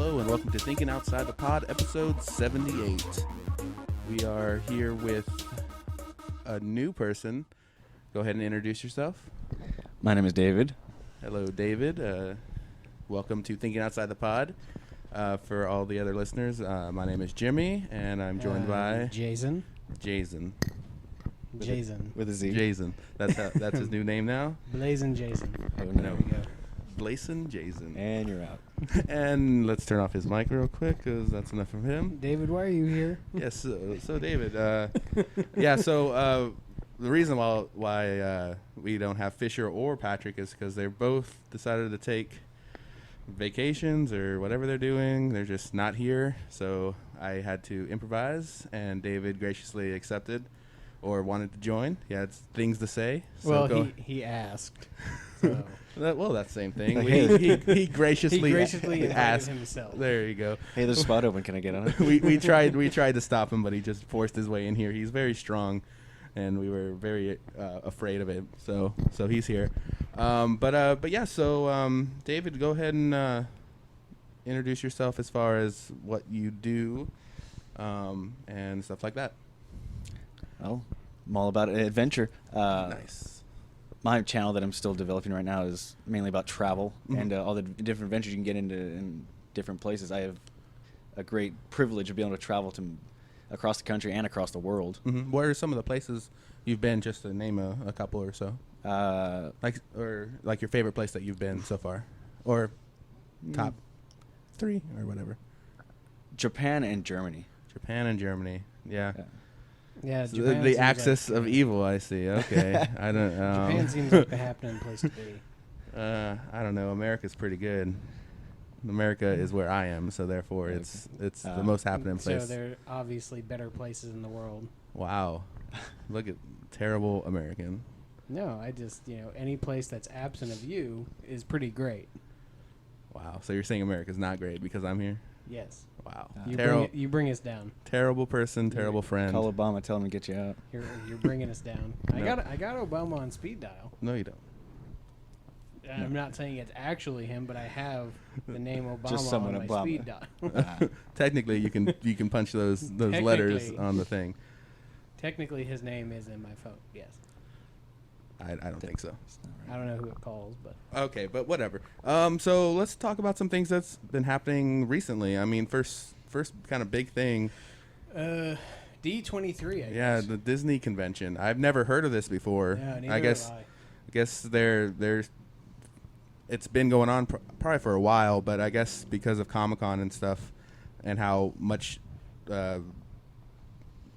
Hello and welcome to Thinking Outside the Pod, episode 78. We are here with a new person. Go ahead and introduce yourself. My name is David. Hello, David. Welcome to Thinking Outside the Pod. For all the other listeners, my name is Jimmy, and I'm joined by Jason. Jason. With a Z. Jason. That's his new name now? Blazing Jason. Oh, no. There we go. Blazing Jason. And you're out. And let's turn off his mic real quick, because that's enough of him. David, why are you here? Yes, so David, the reason why we don't have Fisher or Patrick is because they're both decided to take vacations or whatever they're doing. They're just not here, so I had to improvise, and David graciously accepted or wanted to join. He had things to say. So well, he asked. So. That's the same thing. He He graciously asked asked himself. There you go. Hey, there's a spot open. Can I get on it? we tried to stop him, but he just forced his way in here. He's very strong, and we were very afraid of him. So he's here. So David, go ahead and introduce yourself as far as what you do and stuff like that. Well, I'm all about adventure. Nice. My channel that I'm still developing right now is mainly about travel Mhm. and all the different adventures you can get into in different places. I have a great privilege of being able to travel across the country and across the world. Mm-hmm. Where are some of the places you've been, just to name a couple or so? Like your favorite place that you've been so far, or top 3 or whatever. Japan and Germany. Japan and Germany. Yeah. Yeah, So Japan the seems axis like, of evil, I see. Okay. I don't. Japan seems like the happening place to be. I don't know. America's pretty good. America is where I am, so therefore it's the most happening place. So there are obviously better places in the world. Wow. Look at terrible American. No, I just, any place that's absent of you is pretty great. Wow. So you're saying America's not great because I'm here? Yes. Wow. You bring us down. Terrible person, terrible friend. Call Obama, tell him to get you out. You're bringing us down. I got Obama on speed dial. No, you don't. I'm not saying it's actually him, but I have the name Obama Just someone on my Obama. speed dial. Technically, you can punch those letters Technically. on the thing. Technically, his name is in my phone. Yes. I don't think so. I don't know who it calls, but Okay, but whatever. So let's talk about some things that's been happening recently. I mean, first kind of big thing. D23. I Yeah, guess. the Disney convention. I've never heard of this before. Yeah, neither I guess have I. I guess there's it's been going on probably for a while, but I guess because of Comic-Con and stuff and how much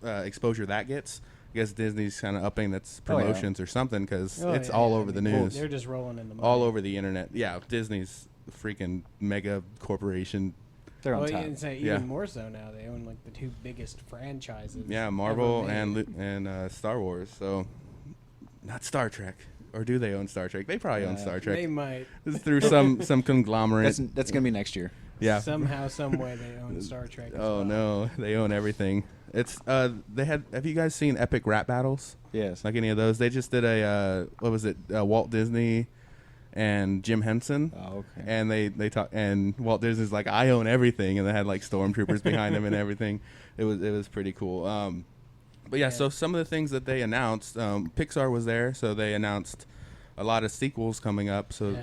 exposure that gets, I guess Disney's kind of upping its promotions or something, because it's all over the news. They're just rolling in the money. All over the internet. Yeah, Disney's a freaking mega corporation. They're on Well, top. you can say even more so now. They own like the 2 biggest franchises. Yeah, Marvel ever made. and Star Wars. So, not Star Trek. Or do they own Star Trek? They probably own Star Trek. They might. This is through some conglomerate. That's going to be next year. Yeah. Somehow, some way, they own Star Trek. As Oh well. no, they own everything. It's they had. Have you guys seen Epic Rap Battles? Yes. Like any of those? They just did a what was it? Walt Disney and Jim Henson. Oh, okay. And they talk, and Walt Disney's like, I own everything, and they had like stormtroopers behind him and everything. It was pretty cool. But yeah, so some of the things that they announced, Pixar was there, so they announced a lot of sequels coming up. So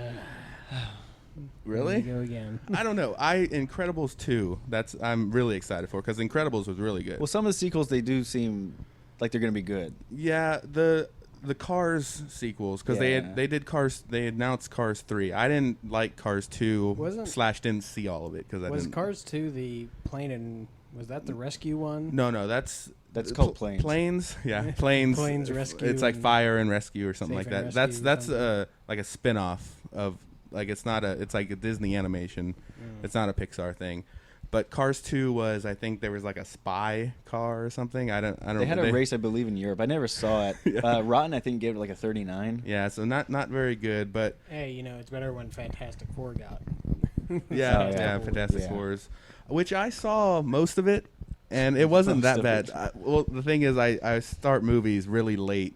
really, Here we go again. I don't know. Incredibles 2. I'm really excited for, because Incredibles was really good. Well, some of the sequels, they do seem like they're going to be good. Yeah, the Cars sequels, because they did Cars. They announced Cars 3. I didn't like Cars 2 / didn't see all of it because I Was didn't. Cars 2 the plane and was that the rescue one? No, that's called Planes. Planes, yeah, Planes. Planes Rescue It's like and Fire and Rescue or something Safe like and that. Rescue That's something. like a spin-off of, like, it's not a. It's like a Disney animation. It's not a Pixar thing. But Cars 2 was, I think there was like a spy car or something. I don't. They had a race, I believe, in Europe. I never saw it. Yeah. Rotten, I think, gave it like a 39. Yeah, so not very good, but Hey, it's better when Fantastic Four got. yeah, Fantastic Yeah. Fours, which I saw most of it, and it wasn't that bad. Well, the thing is, I start movies really late,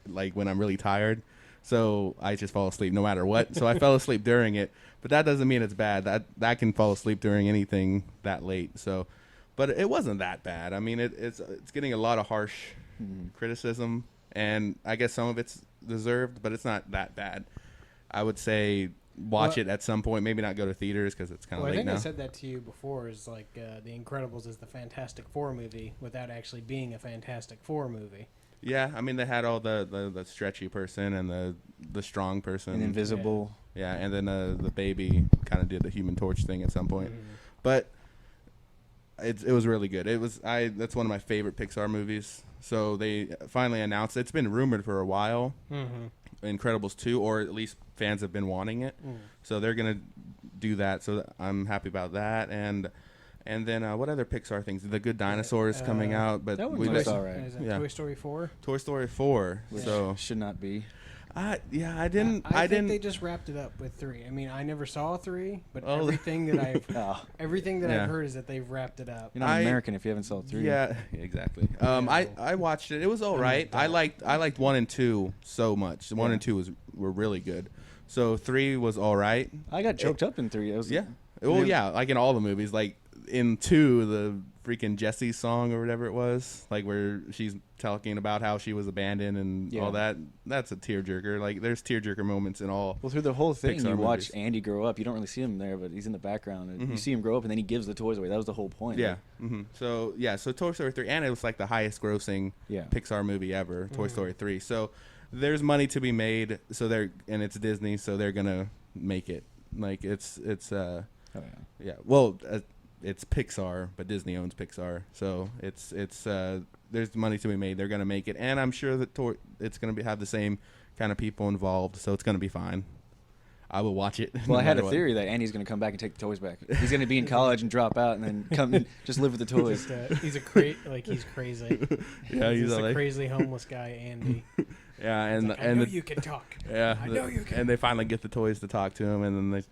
like when I'm really tired. So I just fall asleep no matter what. So I fell asleep during it, but that doesn't mean it's bad. That can fall asleep during anything that late. So, but it wasn't that bad. I mean, it's getting a lot of harsh criticism, and I guess some of it's deserved, but it's not that bad. I would say watch it at some point. Maybe not go to theaters because it's kind of late now. I think I said that to you before. Is like The Incredibles is the Fantastic Four movie without actually being a Fantastic Four movie. Yeah, I mean they had all the stretchy person and the strong person, and invisible. Yeah, and then the baby kind of did the Human Torch thing at some point, but it was really good. That's one of my favorite Pixar movies. So they finally announced it's been rumored for a while. Incredibles 2, or at least fans have been wanting it. So they're gonna do that. So I'm happy about that. And then what other Pixar things? The Good Dinosaur is coming out, but that we looks all right. Is that Toy Story 4? Toy Story 4. Which so should not be. I think they just wrapped it up with 3. I mean, I never saw 3, but everything that I've heard is that they've wrapped it up. You're not American if you haven't saw 3. Yeah, exactly. I watched it. It was all right. I liked 1 and 2 so much. 1 and 2 were really good. So 3 was all right. I got choked up in 3. Like in all the movies, like in 2, the freaking Jessie song or whatever it was, like where she's talking about how she was abandoned and all that. That's a tearjerker. Like there's tearjerker moments in all. Well, through the whole thing, Pixar you watch movies. Andy grow up. You don't really see him there, but he's in the background. And you see him grow up, and then he gives the toys away. That was the whole point. Yeah. So Toy Story 3, and it was like the highest grossing Pixar movie ever. Toy Story 3. So there's money to be made. So and it's Disney, so they're gonna make it. Like it's Well, it's Pixar, but Disney owns Pixar, so it's there's money to be made. They're gonna make it, and I'm sure that it's gonna have the same kind of people involved, so it's gonna be fine. I will watch it. Well, I had a theory that Andy's gonna come back and take the toys back. He's gonna be in college and drop out, and then come and just live with the toys. He's crazy. Yeah, he's a crazy homeless guy, Andy. Yeah, and I know you can talk. Yeah, I know you can. And they finally get the toys to talk to him, and then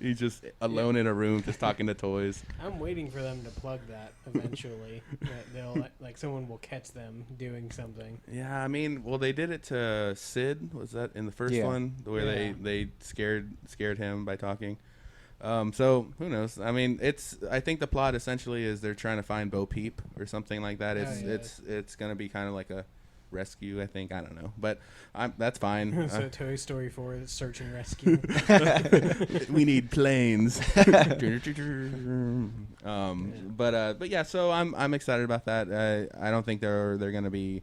he's just alone in a room, just talking to toys. I'm waiting for them to plug that eventually. That they'll someone will catch them doing something. Yeah, I mean, well, they did it to Sid. Was that in the first one where they scared him by talking? So who knows? I mean, I think the plot essentially is they're trying to find Bo Peep or something like that. It's gonna be kind of like a rescue, I think. I don't know, but that's fine. So Toy Story 4 is search and rescue. We need planes. But yeah, so I'm excited about that. I don't think they're gonna be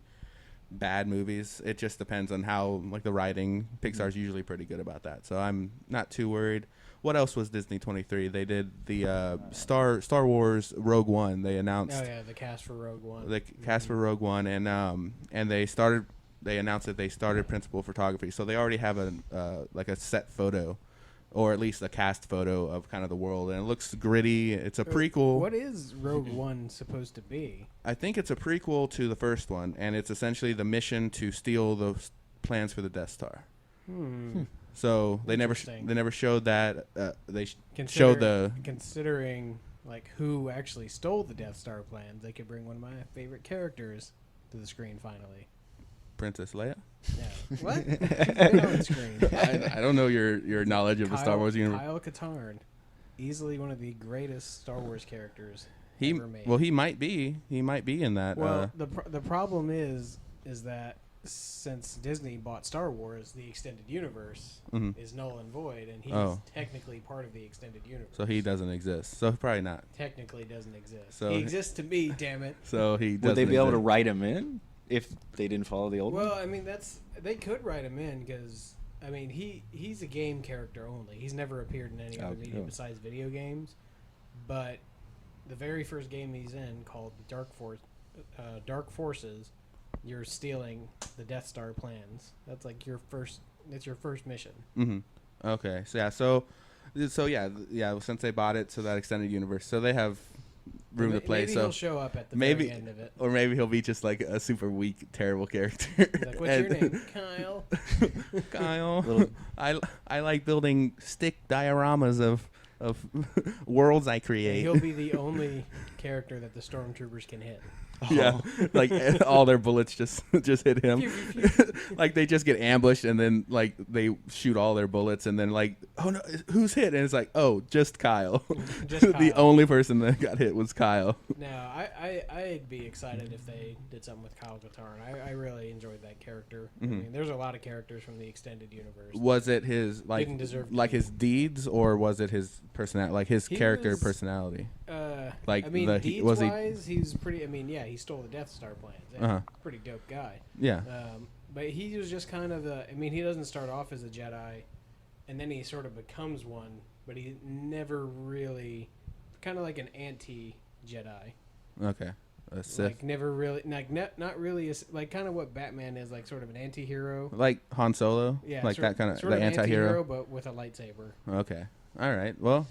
bad movies. It just depends on how, like, the writing. Pixar's usually pretty good about that, so I'm not too worried. What else was Disney 23? They did the Star Wars Rogue One. They announced the cast for Rogue One. The cast for Rogue One, and they announced that they started principal photography. So they already have a set photo, or at least a cast photo of kind of the world, and it looks gritty. It's a prequel. What is Rogue One supposed to be? I think it's a prequel to the first one, and it's essentially the mission to steal the plans for the Death Star. So they never showed that. Considering like who actually stole the Death Star plans, they could bring one of my favorite characters to the screen finally. Princess Leia. Yeah. What? She's been on the screen. I don't know your knowledge of the Star Wars universe. Kyle Katarn, easily one of the greatest Star Wars characters ever made. Well, he might be. He might be in that. Well, the problem is that since Disney bought Star Wars, the extended universe is null and void, and he's technically part of the extended universe. So he doesn't exist. So probably not. Technically doesn't exist. So he exists to me, damn it. So he doesn't. Would they be able to write him in if they didn't follow the old one? Well, I mean, they could write him in because, I mean, he's a game character only. He's never appeared in any other media besides video games. But the very first game he's in, called Dark Forces, you're stealing the Death Star plans. That's like your first mission. Okay. So since they bought it, so that extended universe, so they have room to play. Maybe so he'll show up at the very end of it, or maybe he'll be just like a super weak, terrible character. Like, what's your name? Kyle. Kyle. I like building stick dioramas of of worlds I And create. he'll be the only character that the stormtroopers can hit. Yeah, like all their bullets just hit him. Pew, pew, pew. Like they just get ambushed and then like they shoot all their bullets and then like, oh no, who's hit? And it's like, oh, just Kyle. Just The Kyle. only person that got hit was Kyle. No, I'd be excited if they did something with Kyle Katarn. I really enjoyed that character. I mean, there's a lot of characters from the extended universe. Was it his like Didn't deserve to like be. his deeds or was it his personality, like his He character was- personality? I mean, the- deeds was he- wise, he's pretty. I mean, yeah, he stole the Death Star plans. Yeah, Uh-huh. Pretty dope guy. Yeah. But he was just kind of I mean, he doesn't start off as a Jedi, and then he sort of becomes one. But he never really, kind of like an anti-Jedi. Okay. A Sith. Like never really, like not really, like kind of what Batman is, like sort of an anti-hero. Like Han Solo? Yeah, Like that kind of sort the of anti-hero? but with a lightsaber. Okay. All right. Well,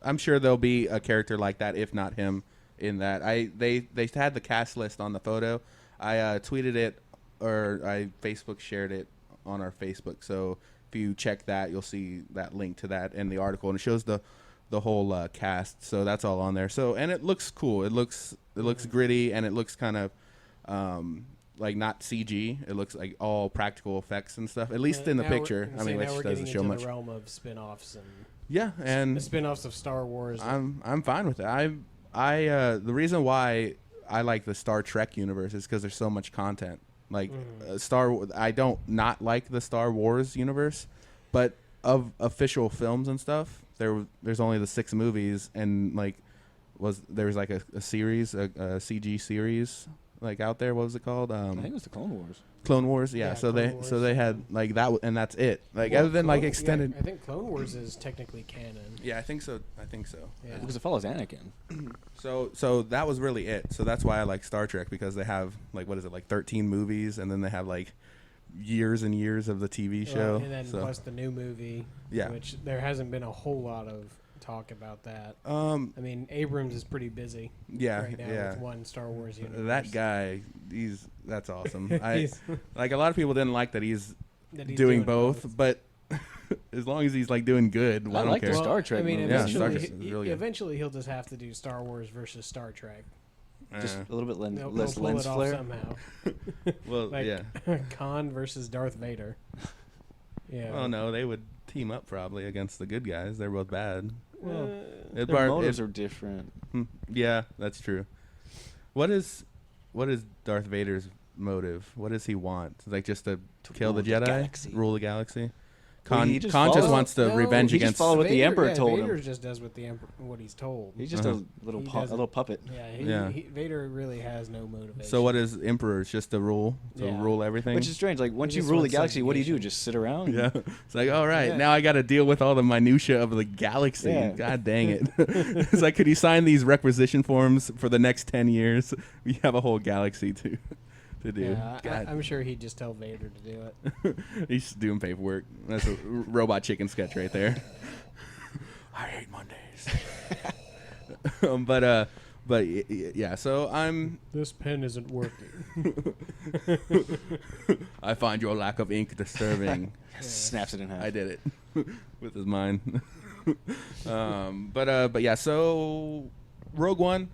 I'm sure there'll be a character like that, if not him, in that. They had the cast list on the photo. I tweeted it or I Facebook shared it on our Facebook. So if you check that, you'll see that link to that in the article, and it shows the whole cast. So that's all on there. So and it looks cool. It looks gritty, and it looks kind of like not CG. It looks like all practical effects and stuff. At least in the picture. I mean, now which we're doesn't getting show into much. the realm of spin-offs and Yeah, and the spin-offs of Star Wars. I'm fine with it. The reason why I like the Star Trek universe is because there's so much content. Like I don't not like the Star Wars universe, but of official films and stuff, there's only the 6 movies, and like there was like a series, a CG series like out there. What was it called? I think it was the Clone Wars. Clone Wars, yeah. Yeah, So Clone Wars. they had like that, and that's it. Like Well, other than like Clone- extended. Yeah, I think Clone Wars is technically canon. Yeah, I think so. Yeah. Because it follows Anakin. So that was really it. So that's why I like Star Trek, because they have like, what is it, like 13 movies, and then they have like years and years of the TV show. And then so, plus the new movie, Yeah. which there hasn't been a whole lot of talk about that. I mean, Abrams is pretty busy yeah, right now yeah. with one Star Wars universe. That guy, that's awesome. He's- Like a lot of people didn't like that he's that he's doing both, but as long as he's like doing good, I don't like care. the Star Trek I mean, movies. Yeah, eventually, Star Trek is really good. eventually he'll just have to do Star Wars versus Star Trek. Just a little bit They'll less pull lens it off flare. somehow. Well, Like, yeah. Khan versus Darth Vader. Yeah. Oh no, they would team up probably against the good guys. They're both bad. Well, It their bar- motives it- are different. Yeah, that's true. What is Darth Vader's motive? What does he want? Like just to kill the rule the Jedi, galaxy. rule the galaxy? Well, Khan he just just follows- wants to No, revenge he just against. followed what the Emperor told him. Vader just does what the Emperor, what he's told. He's just Uh-huh. a little He a doesn't- little puppet. Yeah, Yeah. Vader really has no motivation. So what is Emperor? It's just to rule, Yeah. rule everything. Which is strange. Like once you just rule the wants galaxy, what do you do? subjugation. Just sit around? yeah, it's like all right, Yeah. now I got to deal with all the minutia of the galaxy. Yeah. God dang it! It's like, could you sign these requisition forms for the next 10 years? We have a whole galaxy to do. Yeah, God. I'm sure he'd just tell Vader to do it. He's doing paperwork. That's a Robot Chicken sketch right there. I hate Mondays. Yeah. So This pen isn't working. I find your lack of ink disturbing. Snaps it in half. I did it with his mind. But yeah. So Rogue One.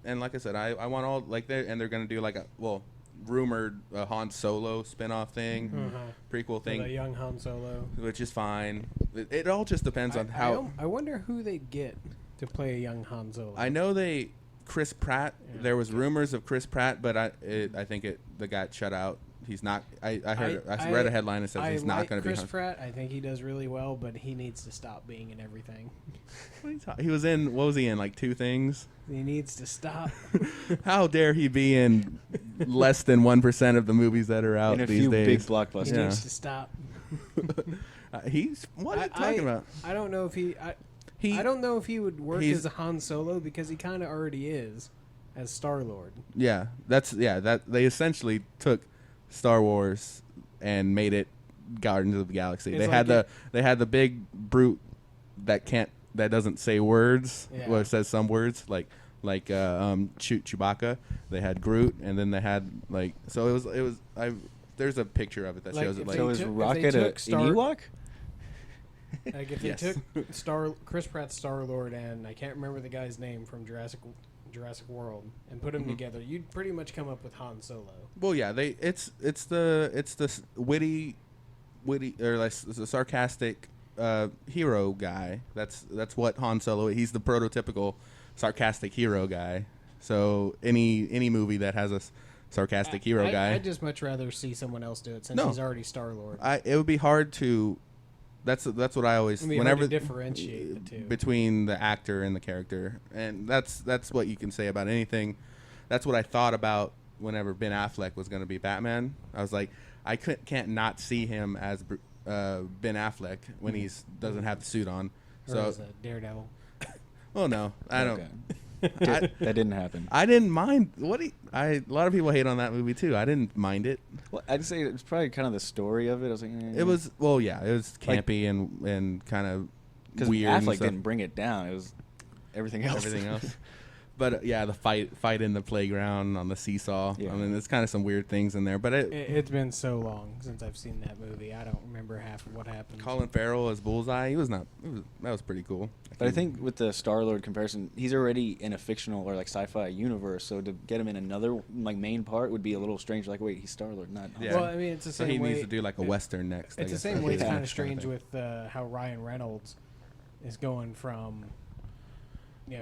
And like I said, I want all like they're gonna do like a rumored Han Solo spinoff thing, prequel For the thing, young Han Solo. which is fine. It all just depends on how. I wonder who they get to play a young Han Solo. I know Chris Pratt. Yeah. There was rumors of Chris Pratt, but I think the guy shut out. He's not. I read a headline that says he's not going to be. Chris Pratt. I think he does really well, but he needs to stop being in everything. He was in. What was he in? Like 2 things. He needs to stop. How dare he be in less than 1% of the movies that are out in a these few days? big He blockbusters. Yeah. needs to stop. What are you talking about? I don't know if he. I don't know if he would work he's- as a Han Solo because he kind of already is as Star-Lord. Yeah, that they essentially took Star Wars and made it Guardians of the Galaxy. It's They like had they had the big brute that doesn't say words. Yeah. Well, it says some words like Chewbacca. They had Groot, and then they had there's a picture of it that Like, shows it if like So they is took- if they Rocket took an Star- Ewok? Like if they Yes. took Chris Pratt's Star-Lord and I can't remember the guy's name from Jurassic World and put them together, you'd pretty much come up with Han Solo. Well, yeah, it's the witty or like the sarcastic hero guy. That's what Han Solo. He's the prototypical sarcastic hero guy. So any movie that has a sarcastic hero guy, I'd just much rather see someone else do it since No. he's already Star-Lord. it would be hard to. That's what I always It'd be hard whenever to differentiate the two. between the actor and the character, and that's what you can say about anything. That's what I thought about whenever Ben Affleck was going to be Batman. I was like, I can't not see him as Ben Affleck when he doesn't have the suit on. Or So, as a Daredevil. well, no, I don't. Okay. I, That didn't happen. I didn't mind a lot of people hate on that movie too. I didn't mind it. Well, I'd say it's probably kind of the story of it. I was like, It was it was Like- campy and kind of because weird. and Affleck stuff. didn't bring it down. It was everything else. Everything else. But yeah, the fight in the playground on the seesaw. Yeah. I mean, there's kind of some weird things in there. But It's been so long since I've seen that movie. I don't remember half of what happened. Colin Farrell as Bullseye, that was pretty cool. But I think with the Star-Lord comparison, he's already in a fictional or like sci-fi universe. So to get him in another like main part would be a little strange. Like, wait, he's Star-Lord, not. Yeah. Well, I mean, it's the so same he way. needs to do like a western next. I It's the guess. same That's way. It's his kind of next strange thing. with how Ryan Reynolds is going from,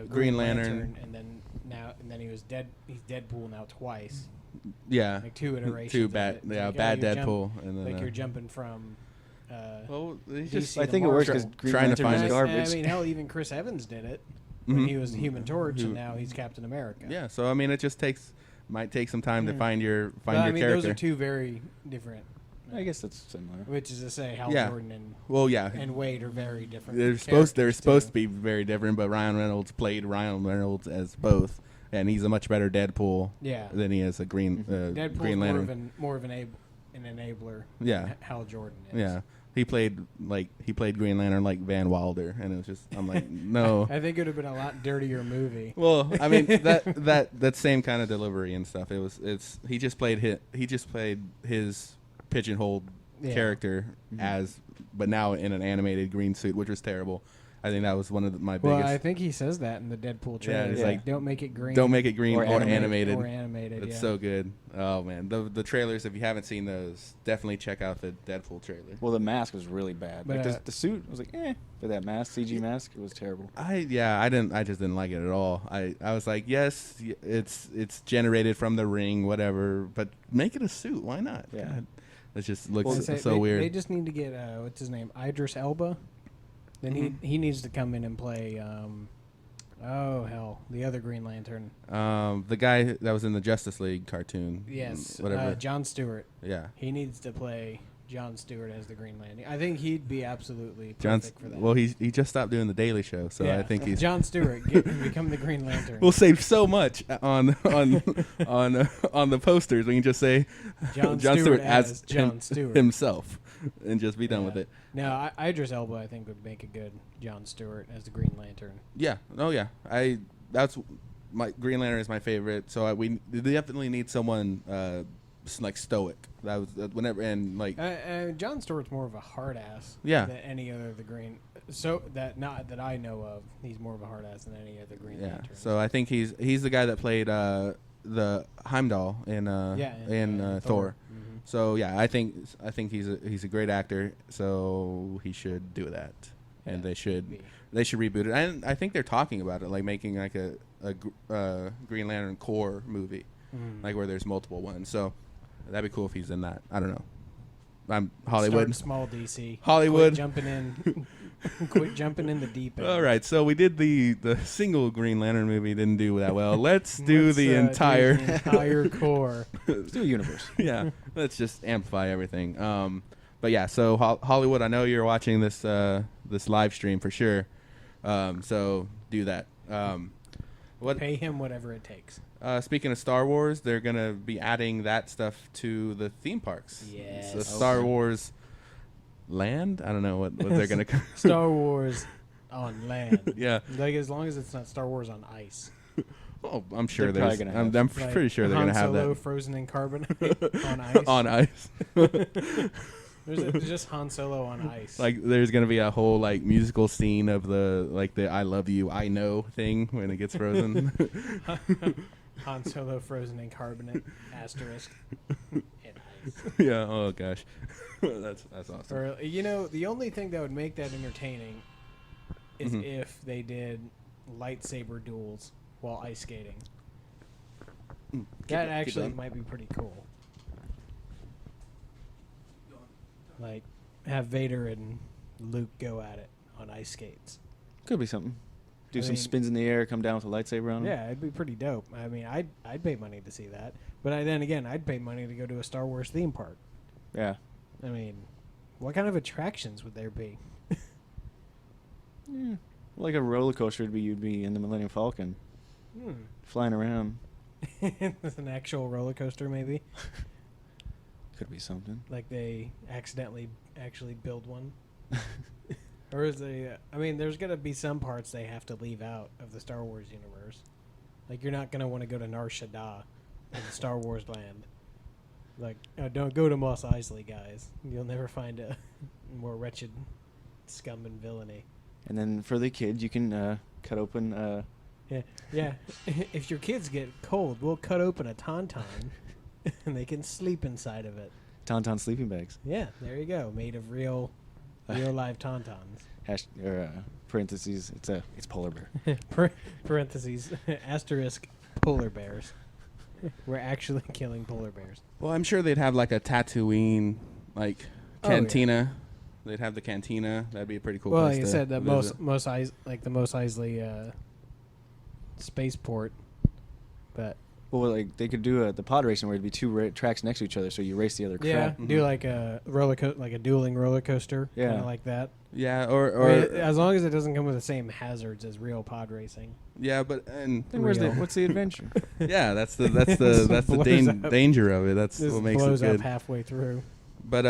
Green Lantern. and then he was He's Deadpool now twice, Yeah, like two iterations. two of bad it. It's yeah like, bad you're Deadpool and then like you're jumping from. well, he's DC just to I think it works Marvel. because Green Trying to Lantern find was his- garbage. I mean, hell, even Chris Evans did it when Mhm. he was the Human Torch, Who- and now he's Captain America. yeah. So I mean, it just might take some time to Mm. find your Well, I mean, character. those are two very different. I guess that's similar. Which is to say, Hal Yeah. Jordan Well, yeah, and Wade are very different. they're supposed characters, to be very different, but Ryan Reynolds played Ryan Reynolds as both, and he's a much better Deadpool Yeah. than he is a Green Deadpool's Green Lantern. more of an enabler. Yeah. than Hal Jordan is. Yeah, he played Green Lantern like Van Wilder, and it was just I'm like no. I think it would have been a lot dirtier movie. Well, I mean that same kind of delivery and stuff. He just played his pigeonholed Yeah. character but now in an animated green suit, which was terrible. I think that was one of my Well, biggest. I think he says that in the Deadpool trailer. it's He's like, don't make it green. Don't make it green Or or animated. animated. Or animated. It's yeah. so good. Oh man, the trailers. If you haven't seen those, definitely check out the Deadpool trailer. Well, the mask was really bad. But, Like the suit was like, but that mask, CG mask, it was terrible. I just didn't like it at all. I was like, yes, it's generated from the ring, whatever, but make it a suit. Why not? Yeah. God. It just looks They so weird. They just need to get what's his name, Idris Elba. Then he needs to come in and play. The other Green Lantern. The guy that was in the Justice League cartoon. Yes, whatever. John Stewart. Yeah. He needs to play John Stewart as the Green Lantern. I think he'd be absolutely John. perfect for that. Well, he just stopped doing the Daily Show, so Yeah. I think he's. John Stewart become the Green Lantern. We'll save so much on the posters. We can just say John Stewart Stewart as as John Stewart. himself, and just be done with it. No, Idris Elba I think would make a good John Stewart as the Green Lantern. Yeah. Oh yeah. That's my Green Lantern is my favorite. So we definitely need someone like stoic. That was whenever and like John Stewart's more of a hard ass. Yeah. Than any other of the Green. So that not that I know of, he's more of a hard ass than any other Green yeah. Lantern. So I think he's the guy that played the Heimdall in Thor. Mhm. So yeah, I think he's a great actor. So he should do that, and Yeah, they should be. reboot it. And I think they're talking about it, like making like a Green Lantern core movie, like where there's multiple ones. So that'd be cool if he's in that. I don't know. I'm Hollywood. Start small DC. Hollywood. Quit jumping in. Quit jumping in the deep end. All right, so we did the single Green Lantern movie, didn't do that well. Let's do Let's, the entire the entire core. Let's do a universe. yeah, let's just amplify everything. But yeah, so Hollywood, I know you're watching this live stream for sure. So do that. What? Pay him whatever it takes. Speaking of Star Wars, they're gonna be adding that stuff to the theme parks. Yes. So Star Wars Land. I don't know what they're gonna. Star Wars on land. Yeah. Like as long as it's not Star Wars on ice. Oh, I'm sure They're there's. probably gonna have I'm Like pretty sure they're Han gonna have Solo that frozen in carbonite on ice. on ice. There's just Han Solo on ice. Like there's gonna be a whole like musical scene of the "I love you, I know" thing when it gets frozen. Han Solo frozen in carbonate asterisk in ice. Yeah. Oh gosh, that's awesome. Or the only thing that would make that entertaining is if they did lightsaber duels while ice skating. That actually might be pretty cool. Like, have Vader and Luke go at it on ice skates. Could be something. Do I some mean- spins in the air, come down with a lightsaber on 'em. Yeah, it'd be pretty dope. I mean, I'd pay money to see that. But then again, I'd pay money to go to a Star Wars theme park. Yeah. I mean, what kind of attractions would there be? Yeah. Like a roller coaster would be, you'd be in the Millennium Falcon, flying around. It's an actual roller coaster, maybe. Could be something. Like they actually build one. Or is they? I mean, there's gonna be some parts they have to leave out of the Star Wars universe. Like you're not gonna want to go to Nar Shaddaa in Star Wars land. Like, don't go to Mos Eisley, guys. You'll never find a more wretched scum and villainy. And then for the kids, you can cut open. Yeah. If your kids get cold, we'll cut open a tauntaun, and they can sleep inside of it. Tauntaun sleeping bags. Yeah, there you go. Made of real live tauntauns. Parentheses. It's polar bear. Parentheses asterisk polar bears. We're actually killing polar bears. Well, I'm sure they'd have like a Tatooine like cantina. They'd have the cantina. That'd be a pretty cool Well, place like I to said, the visit. Mos Eisley spaceport, but Well, like they could do the pod racing where it'd be two tracks next to each other, so you race the other crap. do like a like a dueling roller coaster, Yeah. kinda like that. Yeah, I mean, as long as it doesn't come with the same hazards as real pod racing. yeah, but and Then Real. what's the adventure? yeah, that's the Blows up. danger of it. That's This what makes it blows good. up halfway through. But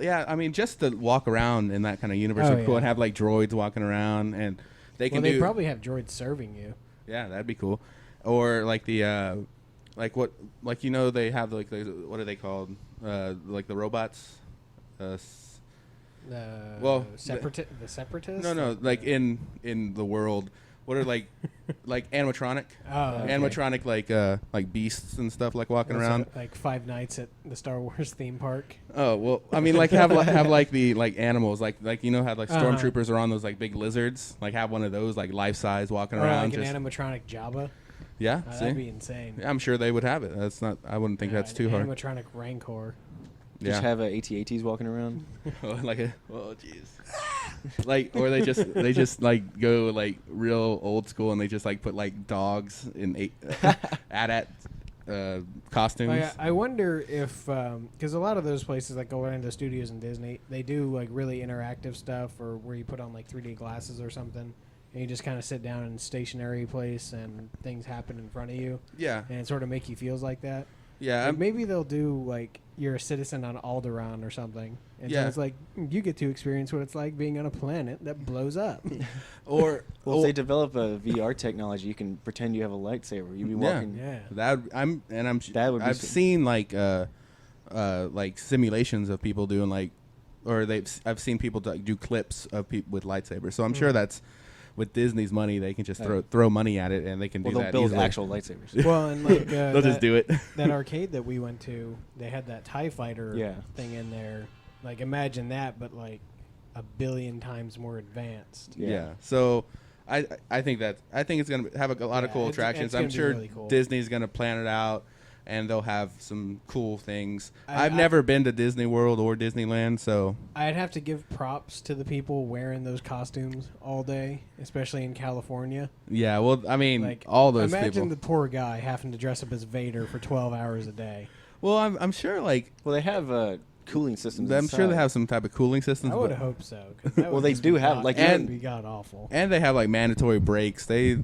yeah, I mean, just to walk around in that kind of universe Oh, would be cool, yeah. and have like droids walking around, and they can Well, they do. probably have droids serving you. Yeah, that'd be cool. Or like the they have like what are they called? Like the robots. Well, the separatists. No, like in the world, what are like animatronic, Oh, okay. animatronic like beasts and stuff like walking Those around. are like Five Nights at the Star Wars theme park. Oh well, I mean, like have like the like animals, like how like Uh-huh. stormtroopers are on those like big lizards, like have one of those like life size walking Or around. like just an animatronic Jabba. yeah, That'd see, be insane. Yeah, I'm sure they would have it. That's not. I wouldn't think that's An too hard. Animatronic Rancor. Just Yeah, have AT-ATs walking around. like a jeez, like or they just like go like real old school and they just like put like dogs in costumes. Oh, yeah, I wonder if because a lot of those places like Orlando Studios and Disney, they do like really interactive stuff, or where you put on like 3D glasses or something, and you just kind of sit down in a stationary place and things happen in front of you, Yeah, and it sort of make you feels like that. yeah. Like maybe they'll do like you're a citizen on Alderaan or something, and so Yeah. it's like you get to experience what it's like being on a planet that blows up. Or Well, if they develop a VR technology, you can pretend you have a lightsaber. You'd be walking. Yeah. that That would be I've some- seen like simulations of people doing like, or I've seen people do clips of people with lightsabers. So I'm sure that's with Disney's money, they can just throw money at it and they can Well, do they'll that build easily. actual lightsabers. Well, and like They'll just do it. that arcade that we went to, they had that TIE fighter Yeah. thing in there. Like imagine that, but like a billion times more advanced. Yeah. Yeah. So I think it's gonna have a lot of Yeah, cool it's attractions. gonna I'm be sure really cool. Disney's gonna plan it out, and they'll have some cool things. I- I've never been to Disney World or Disneyland, so I'd have to give props to the people wearing those costumes all day, especially in California. yeah. Well, I mean, Like all those imagine people. the poor guy having to dress up as Vader for 12 hours a day. Well, I'm sure like Well, they have cooling systems. I'm sure they inside. have some type of cooling systems. I would but- hope so. 'Cause that Well, would they just do be have, god- like, that would and- be god awful. And they have like mandatory breaks. They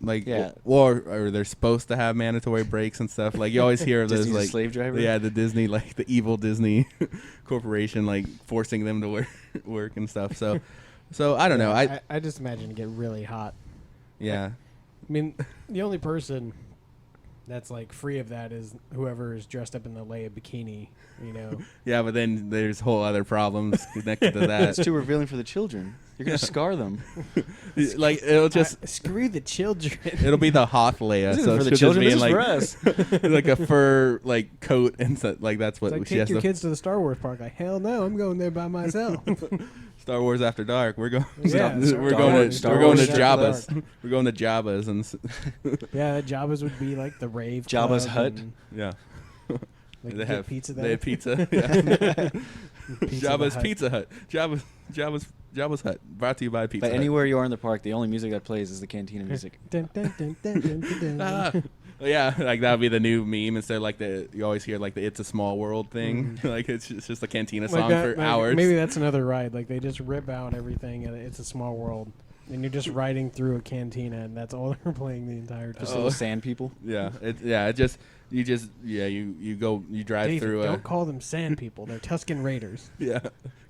like Yeah. or they're supposed to have mandatory breaks and stuff. Like you always hear of those Disney's a like slave driver? Yeah, the Disney like the evil Disney corporation like forcing them to work and stuff. So I don't know. I just imagine it get really hot. Yeah. I mean, the only person That's like free of that is whoever is dressed up in the Leia bikini, you know. Yeah, but then there's whole other problems connected to that. That's too revealing for the children. You're gonna scar them. Like it'll just screw the children. it'll be the Hoth Leia. This So isn't for the she'll children. just This be is in for us. like like a fur like coat and so, like that's what It's like, she take has your to. kids to the Star Wars park. Like, hell no, I'm going there by myself. Star Wars After Dark. We're going. Yeah, we're Star going Wars- to Star we're going to Wars After Jabba's. Dark. We're going to Jabba's and Yeah, Jabba's would be like the rave. Jabba's club hut? and, yeah. Like, They get have pizza there. They have pizza. Yeah. Pizza Jabba's Hut. Pizza Hut. Jabba's Hut. Brought to you by Pizza But Hut. anywhere you are in the park, the only music that plays is the cantina music. Dun, dun, dun, dun, dun, dun, dun. Ah. Yeah, like that would be the new meme instead of like you always hear like the "It's a Small World" thing. Like it's just a cantina Like song that- for like, hours. Maybe that's another ride. Like they just rip out everything, and it's a small world, and you're just riding through a cantina, and that's all they're playing the entire time. Just little sand people. Yeah, you drive David, through don't call them sand people. They're Tuscan Raiders. yeah.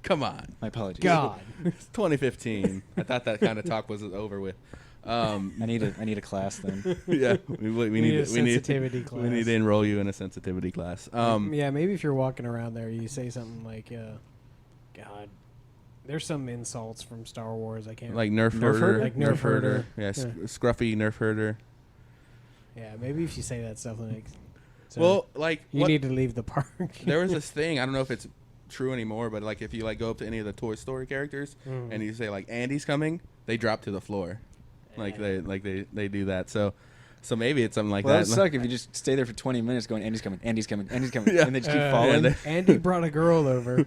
Come on, My apologies. God. it's 2015. I thought that kind of talk was over with. I need a class then. Yeah, we need a sensitivity class. We need to enroll you in a sensitivity class. Yeah, maybe if you're walking around there, you say something like, God, there's some insults from Star Wars. I can't. like Nerf Nerf herder, herder? Like Nerf herder. Yeah, Yeah. scruffy Nerf herder. Yeah, maybe if you say that stuff, like, so Well, like you what, need to leave the park. there was this thing. I don't know if it's true anymore, but like if you like go up to any of the Toy Story characters Mm. and you say like Andy's coming, they drop to the floor. Like they do that. So maybe it's something like Well, that that. would suck if you just stay there for 20 minutes going, Andy's coming, Andy's coming, Andy's coming, Yeah. and they just keep Yeah, falling. Andy brought a girl over.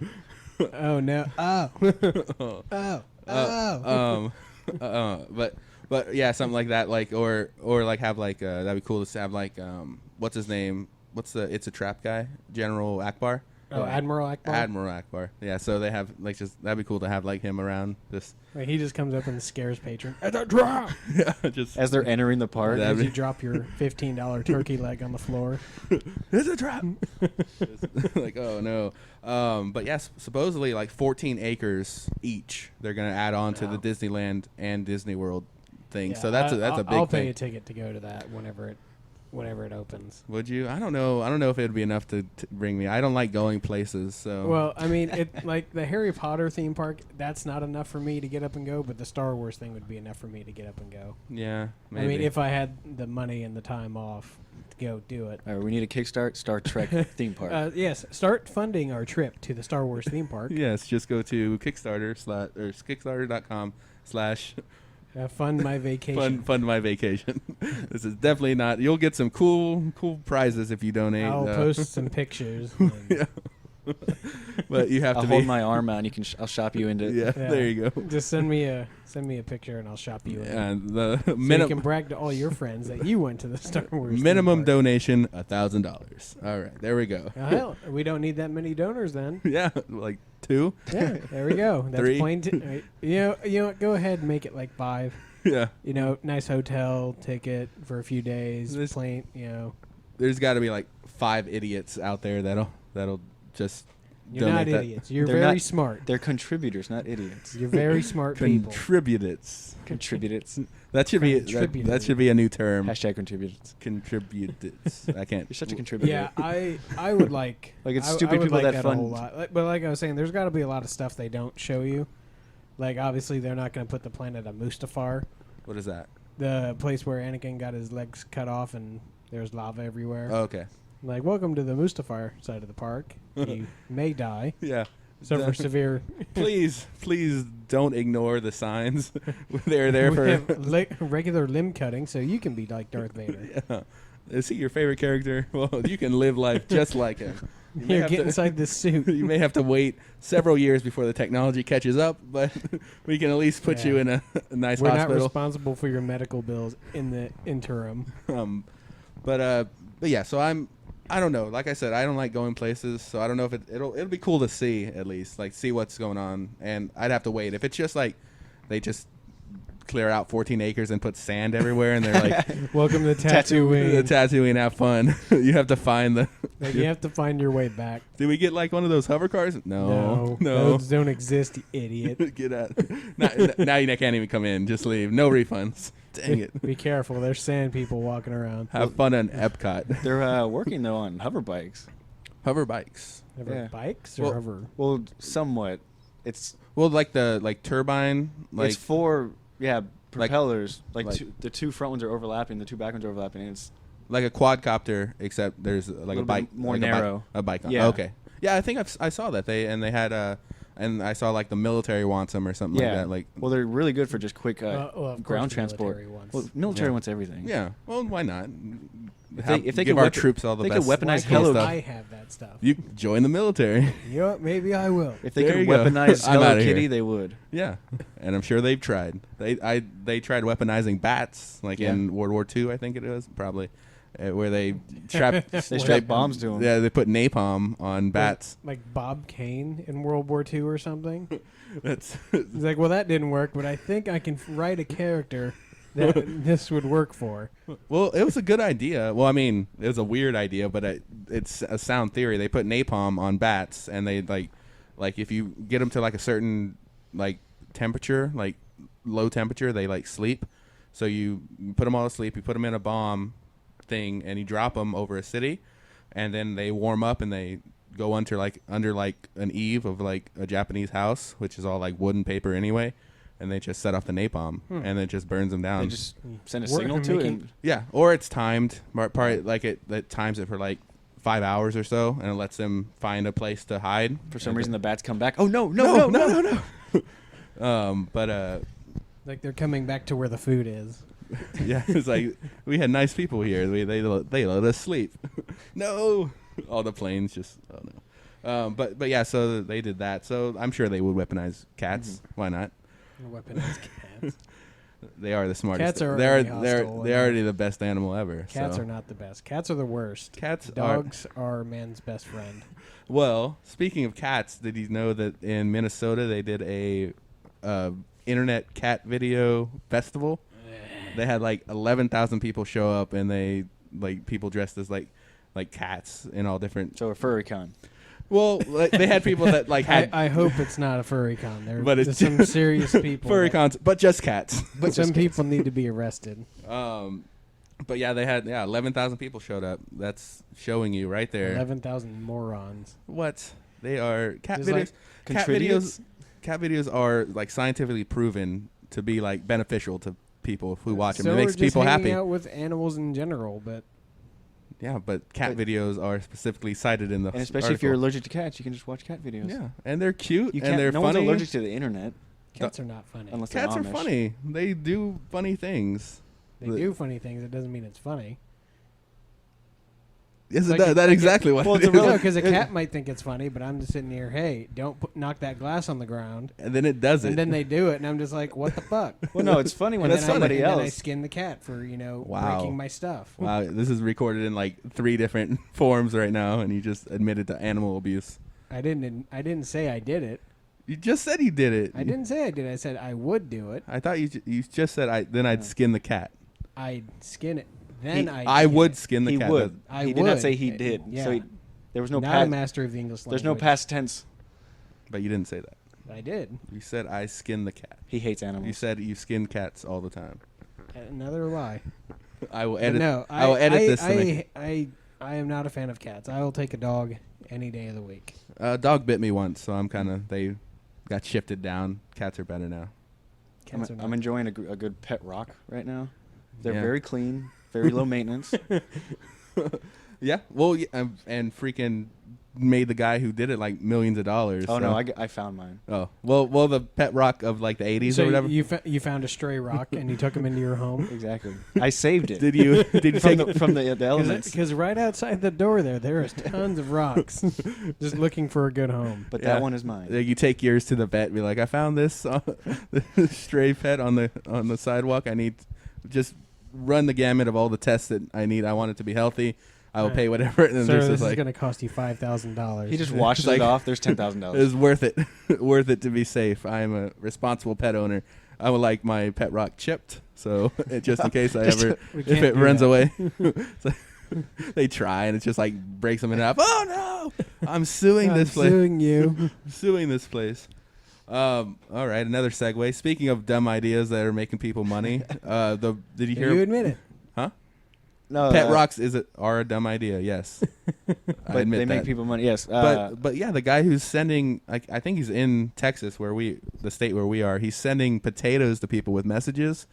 Oh no! Oh, oh, oh! But yeah, something like that. Like or like have like that'd be cool to have like what's his name? What's the It's a Trap guy? General Akbar. Oh, Admiral Akbar. Admiral Akbar. Yeah, so they have like just that'd be cool to have like him around. Just Like, he just comes up and scares patron. At the drop. yeah, just As they're entering the park. That'd As you be- drop your $15 turkey leg on the floor. it's a trap. Like oh no. But yes, supposedly like 14 acres each. They're gonna add on to the Wow. Disneyland and Disney World thing. Yeah, so that's a big I'll thing. pay a ticket to go to that whenever it opens. Would you? I don't know. I don't know if it would be enough to bring me. I don't like going places. So Well, I mean, it like the Harry Potter theme park. That's not enough for me to get up and go, but the Star Wars thing would be enough for me to get up and go. yeah, maybe. I mean, if I had the money and the time off to go do it. All right, we need a kickstart Star Trek theme park. Yes, start funding our trip to the Star Wars theme park. yes, just go to Kickstarter.com/ Fund my vacation. fund my vacation. This is definitely not. You'll get some cool prizes if you donate. I'll post some pictures. and- Yeah. But you have I'll to hold be. my arm out and I'll shop you into Yeah, Yeah. there you go. Just send me a picture and I'll shop you in. And the So you can brag to all your friends that you went to the Star Wars. theme minimum park. $1,000. All right, there we go. Hell, we don't need that many donors then. Yeah, like 2. Yeah, there we go. That's 3. plain. You know what? Go ahead and make it like 5. Yeah, You know, nice hotel ticket for a few days. This- Plain. You know, there's got to be like 5 idiots out there that'll just you're not donate that. idiots. You're They're very not- smart. They're contributors, not idiots. You're very smart people. Contributors. Contributors. That should be Contributor. that should be a new term. Hashtag contributors. Contributors. I can't. You're such a contributor. Yeah, I would like. Like, it's I stupid would people like that a fund- whole lot. But like I was saying, there's got to be a lot of stuff they don't show you. Like obviously, they're not going to put the planet of Mustafar, What is that? the place where Anakin got his legs cut off and there's lava everywhere. Oh, okay. Like, welcome to the Mustafar side of the park. You may die. Yeah. Suffer severe. Please don't ignore the signs. They're there We for. have regular limb cutting, so you can be like Darth Vader. Yeah. Is he your favorite character? Well, you can live life just like him. You may Here, have get to- inside this suit. You may have to wait several years before the technology catches up, but we can at least put you Yeah. in a nice We're not hospital. responsible for your medical bills in the interim. But yeah, so I don't know. Like I said, I don't like going places, so I don't know if it'll be cool to see at least, like see what's going on. And I'd have to wait. If it's just like they just clear out 14 acres and put sand everywhere, and they're like, welcome to Tatooine. the Tatooine, have fun. You have to find the. Like, you have to find your way back. Did we get like one of those hover cars? No. Those don't exist, you idiot. Get out. Now you can't even come in. Just leave. No refunds. Dang it. Be careful. There's sand people walking around. Have fun on Epcot. They're working though on hover bikes. Hover bikes. Hover bikes or hover? Well, somewhat. It's like the turbine. Like it's for propellers. like the two front ones are overlapping. The two back ones are overlapping. And it's like a quadcopter, except there's like a bike more like narrow. A bike. Yeah. Okay. Yeah, I think I saw that they had and I saw like the military wants them or something like that. Like, well, they're really good for just quick of ground course transport. Military wants everything. Yeah. Well, why not? If they give could our troops all the they best. could weaponize cool stuff. I have that stuff. You join the military. Yeah, maybe I will. If they There could you go. weaponize I'm Hello outta Kitty, here. they would. Yeah, and I'm sure they've tried. They tried weaponizing bats, like in World War II, I think it was probably, where they strap bombs to them. Yeah, they put napalm on bats. Like Bob Kane in World War II or something. That's He's like, well, that didn't work, but I think I can write a character that this would work for. well, it was a good idea. Well, I mean, it was a weird idea, but it's a sound theory. They put napalm on bats, and they like if you get them to like a certain like temperature, like low temperature, they like sleep. So you put them all to sleep. You put them in a bomb thing, and you drop them over a city, and then they warm up and they go under like an eave of like a Japanese house, which is all like wood and paper anyway, and they just set off the napalm and it just burns them down. They just send a signal to it. Yeah, or it's timed. Part like it times it for like 5 hours or so, and it lets them find a place to hide. For some reason, the bats come back. Oh no! But like they're coming back to where the food is. yeah, it's like we had nice people here. They let us sleep. No, all the planes just but yeah, so they did that. So I'm sure they would weaponize cats. Mm-hmm. Why not? Weaponize cats. They are the smartest. Cats are they're already the best animal ever. Cats are not the best. Cats are the worst. Dogs are man's best friend. Well, speaking of cats, did you know that in Minnesota they did a internet cat video festival? They had like 11,000 people show up, and they like people dressed as like cats in all different. So a furry con. Well, like, they had people that like had. I hope it's not a furry con. But it's some serious people. Furry cons, but just cats. But some people need to be arrested. But yeah, they had 11,000 people showed up. That's showing you right there. 11,000 morons. What they are cat Just videos. like Cat videos are like scientifically proven to be like beneficial to people who watch them. So It makes we're just people hanging happy. out with animals in general, but Yeah, but cat videos are specifically cited in the And especially if you're allergic to cats, you can just watch cat videos. Yeah, and they're cute You and can't, they're no funny. one's allergic to the internet. cats are not funny. Unless Cats they're are Amish. funny. They do funny things. They do funny things. It doesn't mean it's funny. Yes, Like that's exactly what it is. No, because a cat might think it's funny, but I'm just sitting here, hey, don't knock that glass on the ground. And then it does it. And then they do it, and I'm just like, what the fuck? Well, no, it's funny when And it's then somebody And then I else. skin the cat for, Wow. breaking my stuff. Wow, this is recorded in like 3 different forms right now, and you just admitted to animal abuse. I didn't say I did it. You just said you did it. I didn't say I did. I said I would do it. I thought you just said I'd skin the cat. I'd skin it. Then I would skin the He cat. would. I He did not would. say he did. Yeah. So there was no Not a past. master of the English language. There's no past tense. But you didn't say that. I did. You said I skin the cat. He hates animals. You said you skin cats all the time. Another lie. I will But edit. no, I will edit this. I am not a fan of cats. I will take a dog any day of the week. A dog bit me once, so they got shifted down. Cats are better now. Cats are I'm not. enjoying a good pet rock right now. They're Yeah. very clean, very low maintenance. Yeah. Well, and freaking made the guy who did it like millions of dollars. Oh so. no, I found mine. Oh well, the pet rock of like the 80s So or whatever. you found a stray rock and you took him into your home. Exactly. I saved it. Did you from take from the elements? Because right outside the door there is tons of rocks, just looking for a good home. But Yeah. that one is mine. You take yours to the vet and be like, I found this stray pet on the sidewalk. I need just run the gamut of all the tests that I need. I want it to be healthy. I will pay whatever. And Sir, this this is like, going to cost you $5,000. He just washes like- it off. There's $10,000. it's worth it. Worth it to be safe. I am a responsible pet owner. I would like my pet rock chipped, so just in case if it runs that. away. So they try, and it's just like breaks them in half. Oh no! I'm suing this place. Suing you. Suing this place. All right, another segue. Speaking of dumb ideas that are making people money, did you hear? You admit it. Huh? No, Pet rocks are a dumb idea. Yes, I but admit they make that. people money. Yes, But yeah, the guy who's sending, I think he's in Texas, the state where we are. He's sending potatoes to people with messages,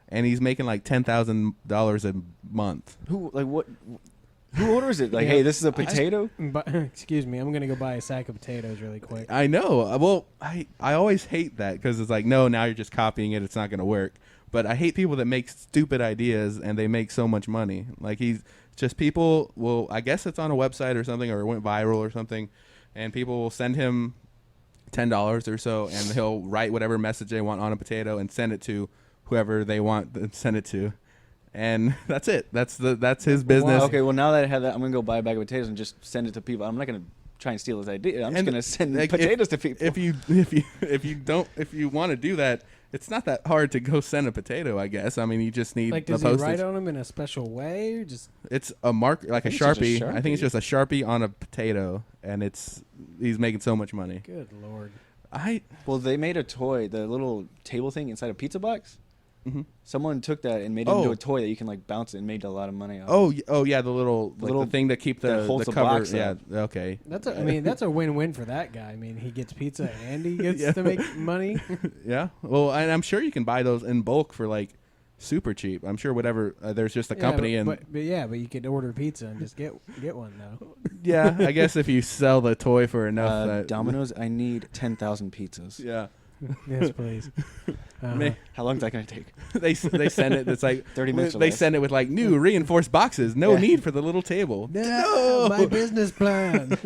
and he's making like $10,000 a month. Who orders it? Like, hey, this is a potato. But, excuse me, I'm gonna go buy a sack of potatoes really quick. I know. Well, I always hate that because it's like, no, now you're just copying it. It's not going to work. But I hate people that make stupid ideas and they make so much money. Like people will, I guess it's on a website or something, or it went viral or something, and people will send him $10 or so, and he'll write whatever message they want on a potato and send it to whoever they want to send it to. And that's it. That's his business. Okay, well, now that I have that, I'm gonna go buy a bag of potatoes and just send it to people. I'm not gonna try and steal his idea. I'm just gonna send potatoes to people. If you want to do that, it's not that hard to go send a potato, I guess. I mean, you just need like, the does he postage. write on them in a special way? Or just It's a mark, like a think it's just a Sharpie. Sharpie. I think it's just a Sharpie on a potato, and he's making so much money. good lord. Well, they made a toy, the little table thing inside a pizza box. Mhm. Someone took that and made it into a toy that you can like bounce it and made a lot of money off. Oh yeah, the little the thing to keep that the holds the cover. box Yeah, up. okay. That's that's a win-win for that guy. I mean, he gets pizza and he gets Yeah. to make money. Yeah. Well, and I'm sure you can buy those in bulk for like super cheap. I'm sure whatever. There's just a company but, and but you could order pizza and just get one though. yeah, I guess if you sell the toy for enough. Domino's, I need 10,000 pizzas. Yeah. Yes, please. How long is that gonna take? they send it. It's like 30 minutes or They less. send it with like new reinforced boxes. No Yeah. need for the little table. No, my business plan.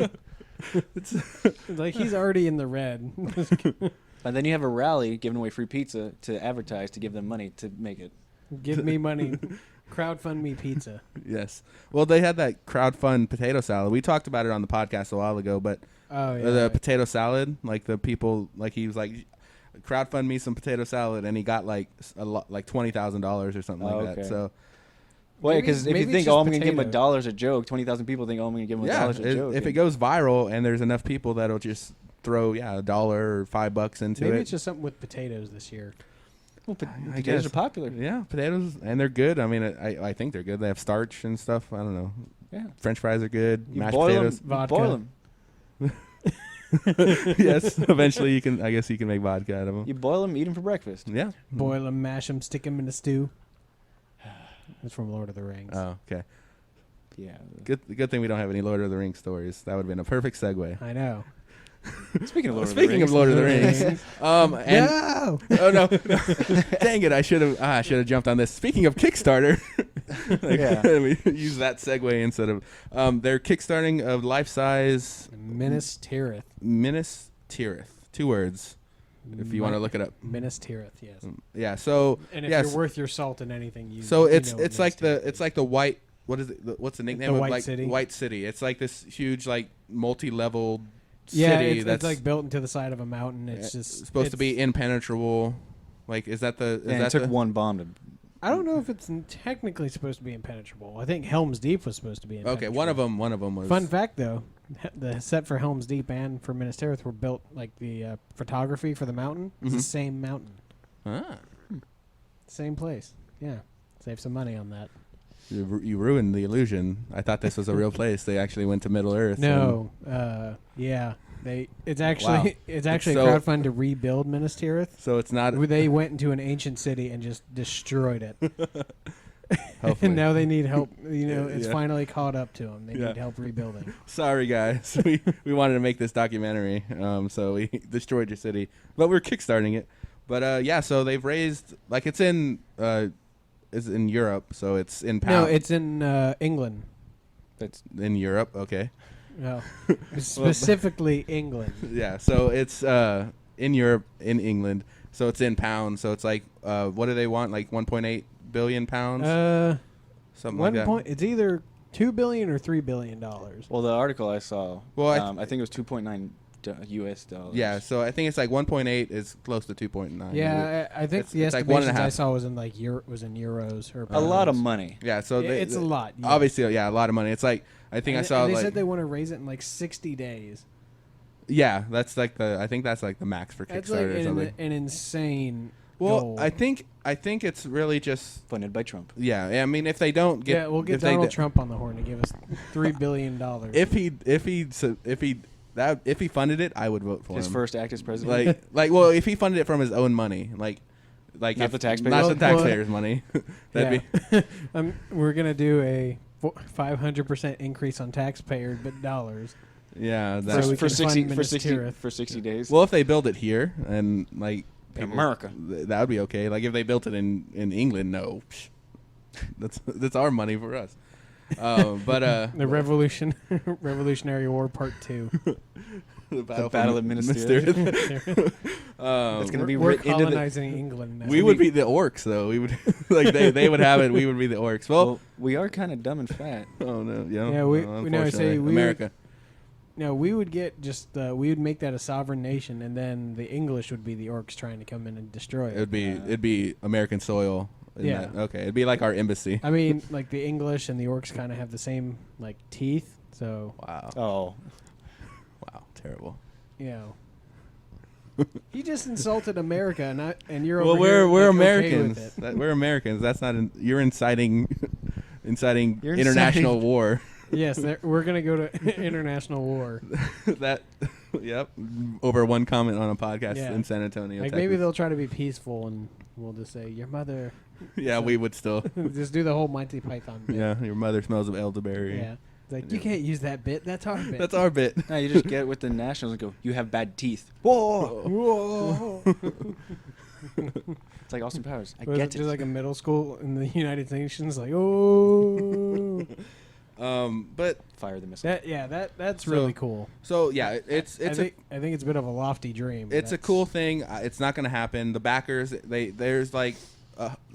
It's like he's already in the red. And then you have a rally giving away free pizza to advertise to give them money to make it. Give me money. Crowdfund me pizza. Yes. Well, they had that crowdfund potato salad. We talked about it on the podcast a while ago, but Oh yeah. the potato salad, like the people, like he was like, crowdfund me some potato salad, and he got like a lot, like $20,000 or something like that. okay. So Well, Maybe- because if maybe you it's think, just oh, I'm going to give him potato. $1 a joke, 20,000 people think, oh, I'm going to give him yeah, $1 a joke. if it goes viral and there's enough people that'll just throw $1 or $5 into Maybe it. it's just something with potatoes this year. Well, I potatoes guess. are popular. Yeah, potatoes, and they're good. I mean, I think they're good. They have starch and stuff. I don't know. Yeah. French fries are good. You Mashed boil potatoes. them. Vodka. Boil them. Yes, eventually you can. I guess you can make vodka out of them. You boil them, eat them for breakfast. Yeah. Boil them, mash them, stick them in a stew. That's from Lord of the Rings. Oh, okay. Yeah. Good thing we don't have any Lord of the Rings stories. That would have been a perfect segue. I know. Speaking of Lord Speaking of of the Lord of the Rings. Rings, and No! oh no, dang it! I should have jumped on this. Speaking of Kickstarter, Yeah. we use that segue instead of they're kickstarting of life-size Minas Tirith. Minas Tirith. 2 words, if you want to look it up. Minas Tirith, yes. Yeah. So And if yes. you're worth your salt in anything, you So you it's know what it's like Minas the Tirith it's like the white. What is it? What's the nickname of White like City? White City? It's like this huge like multi-level yeah, city it's that's like built into the side of a mountain. It's just supposed to be impenetrable. Like, is that the? Is And that it took the, one bomb to. I don't know if it's technically supposed to be impenetrable. I think Helm's Deep was supposed to be impenetrable. Okay, one of them was. Fun fact, though, the set for Helm's Deep and for Minas Tirith were built like the photography for the mountain is the Mhm. same mountain, Ah, same place. Yeah, save some money on that. you ruined the illusion. I thought this was a real place. They actually went to Middle Earth. No, yeah, it's actually Wow. it's actually So- a crowdfund to rebuild Minas Tirith. So it's not. They went into an ancient city and just destroyed it. Hopefully. And now they need help. You know, it's Yeah. finally caught up to them. They Yeah. need help rebuilding. Sorry, guys. we wanted to make this documentary, so we destroyed your city, but we're kickstarting it. But yeah, so they've raised like it's in Europe, so it's in No, pound. it's in England. That's in Europe. Okay. No, specifically England. Yeah, so it's in Europe, in England. So it's in pounds. So it's like, what do they want? Like 1.8 billion pounds, something like that. It's either $2 billion or $3 billion. well, the article I saw. Well, I think it was 2.9 U.S. dollars. Yeah, so I think it's like 1.8 is close to 2.9. Yeah, I think the it's like 1.5. estimations I saw was in like was in euros or A lot of pounds. money. Yeah, so It's a lot. Yeah. Obviously, yeah, a lot of money. It's like I think And I saw they like said they want to raise it in like 60 days. yeah, that's like I think that's like the max for That's Kickstarter like or something. an insane Well, goal. I think it's really just Funded by Trump. yeah. I mean, if they don't get yeah, we'll get if they Donald d- Trump on the horn to give us $3 billion. if he funded it, I would vote for His him. first act as president. Well, if he funded it from his own money, like Not if, the taxpayers? not the Well, taxpayers' money, that'd be We're gonna do a 500% increase on taxpayer but dollars. yeah. So That's, we for can 60 fund for Minas 60 Tirith. for 60 days. well, if they build it here and like In America. that would be okay. Like if they built it in England, no, Psh. that's our money for us. But The Revolutionary War Part 2. the Battle of Minas Tirith. It's going to be We're written into the. colonizing England now. We would be the orcs, though. We would like they would have it. We would be the orcs. Well, Well, we are kind of dumb and fat. oh no, yeah, Yeah, we know. unfortunately. Say we America. No, we would get just we would make that a sovereign nation, and then the English would be the orcs trying to come in and destroy it. It'd be American soil. Yeah. Okay. It'd be like our embassy. I mean, like the English and the orcs kind of have the same like teeth, so Wow. Oh, Wow. Terrible. you know. He just insulted America, and you're Well, over here, we're like, Americans. Okay with it. We're Americans. That's not. You're inciting You're international inciting- war. Yes, we're gonna go to international war. That. Yep. Over one comment on a podcast Yeah. in San Antonio. Like Texas. maybe they'll try to be peaceful, and we'll just say your mother. Yeah, we would still. Just do the whole Monty Python bit. Yeah, your mother smells of elderberry. Yeah. It's like you can't use that bit. That's our bit. That's our bit. no, you just get with the nationals and go, you have bad teeth. Whoa. Whoa. It's like Austin Powers. I Was get it it. just like a middle school in the United Nations, like oh. But Fire the missile. That's So- really cool. so yeah, I think it's a bit of a lofty dream. it's a That's- cool thing. It's not going to happen. The backers, there's like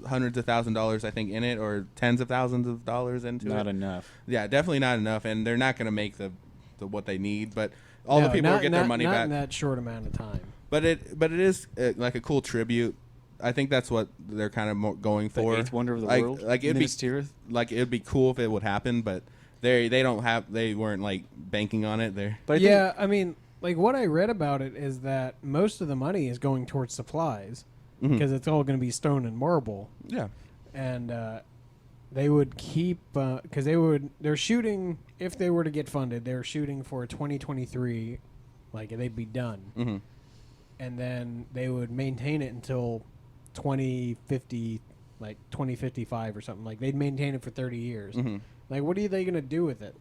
hundreds of $1,000s I think in it, or tens of thousands of dollars into Not it. enough. Yeah, definitely not enough, and they're not going to make the what they need. But all the No, people not- will get their not- money not back. in that short amount of time. But it is like a cool tribute. I think that's what they're kind of going The for. eighth wonder of the Like- world. like it'd be- Minas Tirith. Like it'd be cool if it would happen, but they weren't like banking on it. They're But I Yeah, I mean, like what I read about it is that most of the money is going towards supplies because it's all going to be stone and marble, yeah. and they would keep because they're shooting if they were to get funded, they're shooting for 2023, like they'd be done, Mm-hmm. and then they would maintain it until 2050, like 2055 or something. Like they'd maintain it for 30 years. Mm-hmm. Like, what are they going to do with it?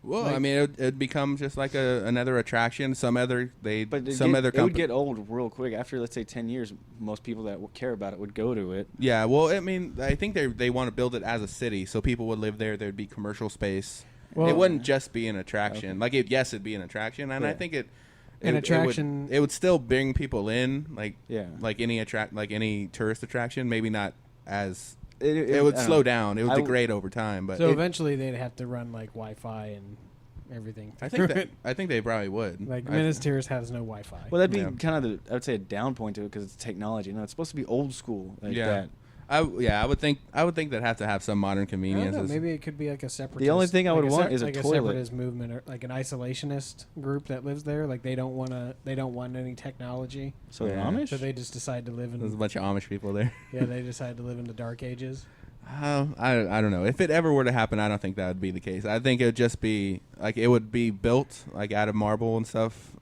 Well, Like- I mean, it'd become just like another attraction. Some other it company. would get old real quick. After, let's say, 10 years, most people that care about it would go to it. Yeah, well, I mean, I think they want to build it as a city, so people would live there. There'd be commercial space. Well- it wouldn't just be an attraction. Okay. Like, yes, it'd be an attraction, and I Yeah. think An attraction- It would still bring people in, like Yeah. like any tourist attraction. Maybe not as. It It would I don't slow know. down. It would I w- degrade over time, but So eventually they'd have to run like Wi-Fi and everything. I think through it. I think they probably would. Like I- Minas Tirith has no Wi-Fi. Well, that'd be Yeah. kind of I would say a down point to it because it's technology. It's supposed to be old school like Yeah. that. I would think they'd have to have some modern I don't conveniences. know, maybe it could be like a separatist. The only thing I would like want is a like toilet. separatist movement, or like an isolationist group that lives there. Like they don't want any technology, So Yeah. the Amish? so they just decide to live There's a in. bunch of Amish people there. Yeah, they decide to live in the dark ages. I don't know. If it ever were to happen, I don't think that would be the case. I think it would just be like it would be built like out of marble and stuff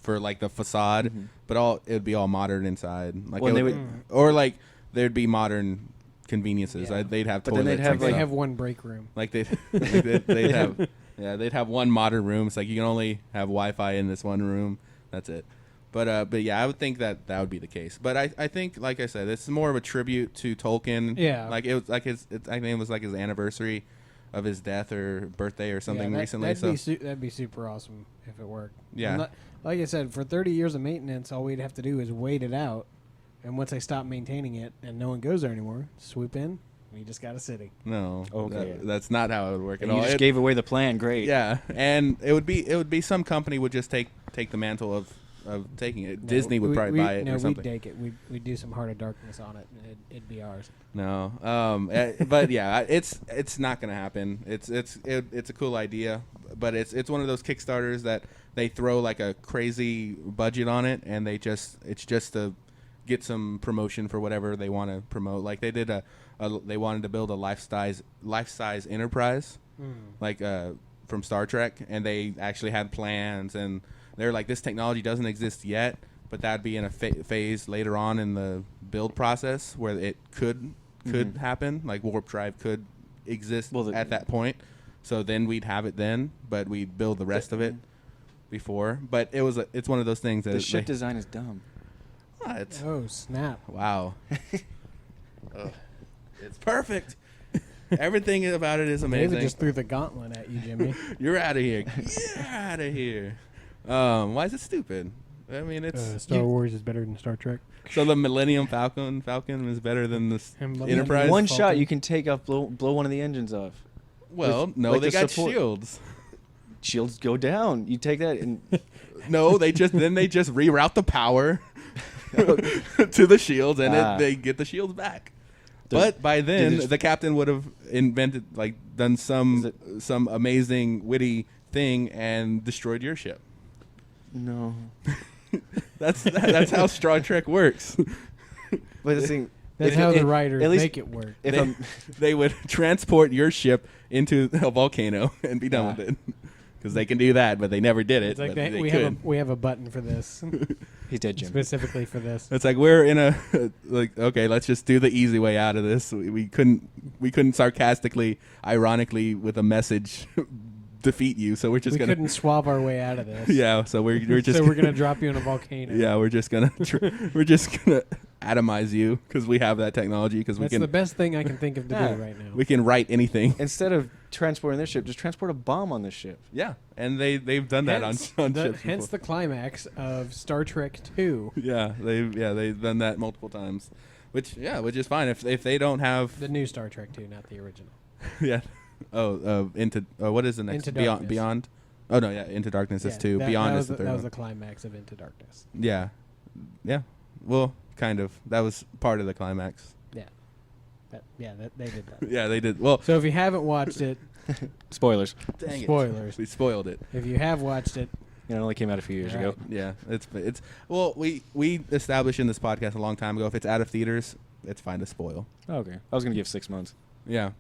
for like the facade, Mhm. but it would be all modern inside. Like Well, it they would, would- or like there'd be modern conveniences. Yeah. They'd have But toilets. then they'd have, and They like- stuff. have one break room. Like they'd have they'd have one modern room. It's like you can only have Wi-Fi in this one room. That's it. But yeah, I would think that would be the case. But I think, like I said, it's more of a tribute to Tolkien. Yeah. Like it was like I think it was like his anniversary of his death or birthday or something recently. That'd be super awesome if it worked. Yeah. And like I said, for 30 years of maintenance, all we'd have to do is wait it out, and once I stop maintaining it and no one goes there anymore, swoop in. We just got a city. No, Okay. that's not how it would work And at you all. just gave away the plan. Great. Yeah, and it would be some company would just take take the mantle of taking it. Disney would probably buy it or something. No, we'd take it. We'd do some Heart of Darkness on it, and it'd be ours. No, but yeah, it's not gonna happen. It's a cool idea, but it's one of those Kickstarters that they throw like a crazy budget on it, and it's just to get some promotion for whatever they want to promote. Like they did they wanted to build a life-size Enterprise, like from Star Trek, and they actually had plans, and they're like, this technology doesn't exist yet, but that'd be in a phase later on in the build process where it could happen. Like warp drive could exist at that point, so then we'd have it then, but we'd build the rest of it before. But it's one of those things that the ship design is dumb. What? Oh snap! Wow. It's perfect. Everything about it is amazing. David just threw the gauntlet at you, Jimmy. You're out of here. You're out of here. Why is it stupid? I mean, it's Star Wars is better than Star Trek. So the Millennium Falcon is better than this Enterprise. One shot, you can take off, blow one of the engines off. Well, no, like they got support. shields. Shields go down. You take that and No, they just reroute the power to the shields, and they get the shields back. But by then, the captain would have invented, like, done some amazing, witty thing and destroyed your ship. no. That's how Star Trek works. But the thing, That's how the writers make it work. They would transport your ship into a volcano and be done with it. Because they can do that, but they never did it. It's like they we have a button for this. He's dead, Jim. Specifically for this. It's like we're in a like, okay, let's just do the easy way out of this. We couldn't sarcastically, ironically, with a message defeat you. So we couldn't swab our way out of this. Yeah, so we're just so we're gonna drop you in a volcano. Yeah, we're just gonna atomize you because we have that technology. Because that's the best thing I can think of to do right now. We can write anything instead of transporting their ship. Just transport a bomb on this ship. Yeah, and they've done that on ships. Hence the climax of Star Trek 2. Yeah, they've done that multiple times, which is fine if they don't have the new Star Trek 2, not the original. Yeah. What is the next? Into Darkness. Beyond. Oh no, yeah, Into Darkness is 2. Beyond is the third. That was the climax of Into Darkness. Yeah, yeah. Well, kind of. That was part of the climax. Yeah. They did that. Yeah, they did. Well, so if you haven't watched it, spoilers. Dang spoilers. We spoiled it. If you have watched it, it only came out a few years ago. Yeah, it's. Well, we established in this podcast a long time ago. If it's out of theaters, it's fine to spoil. Oh, okay, I was gonna give 6 months. Yeah,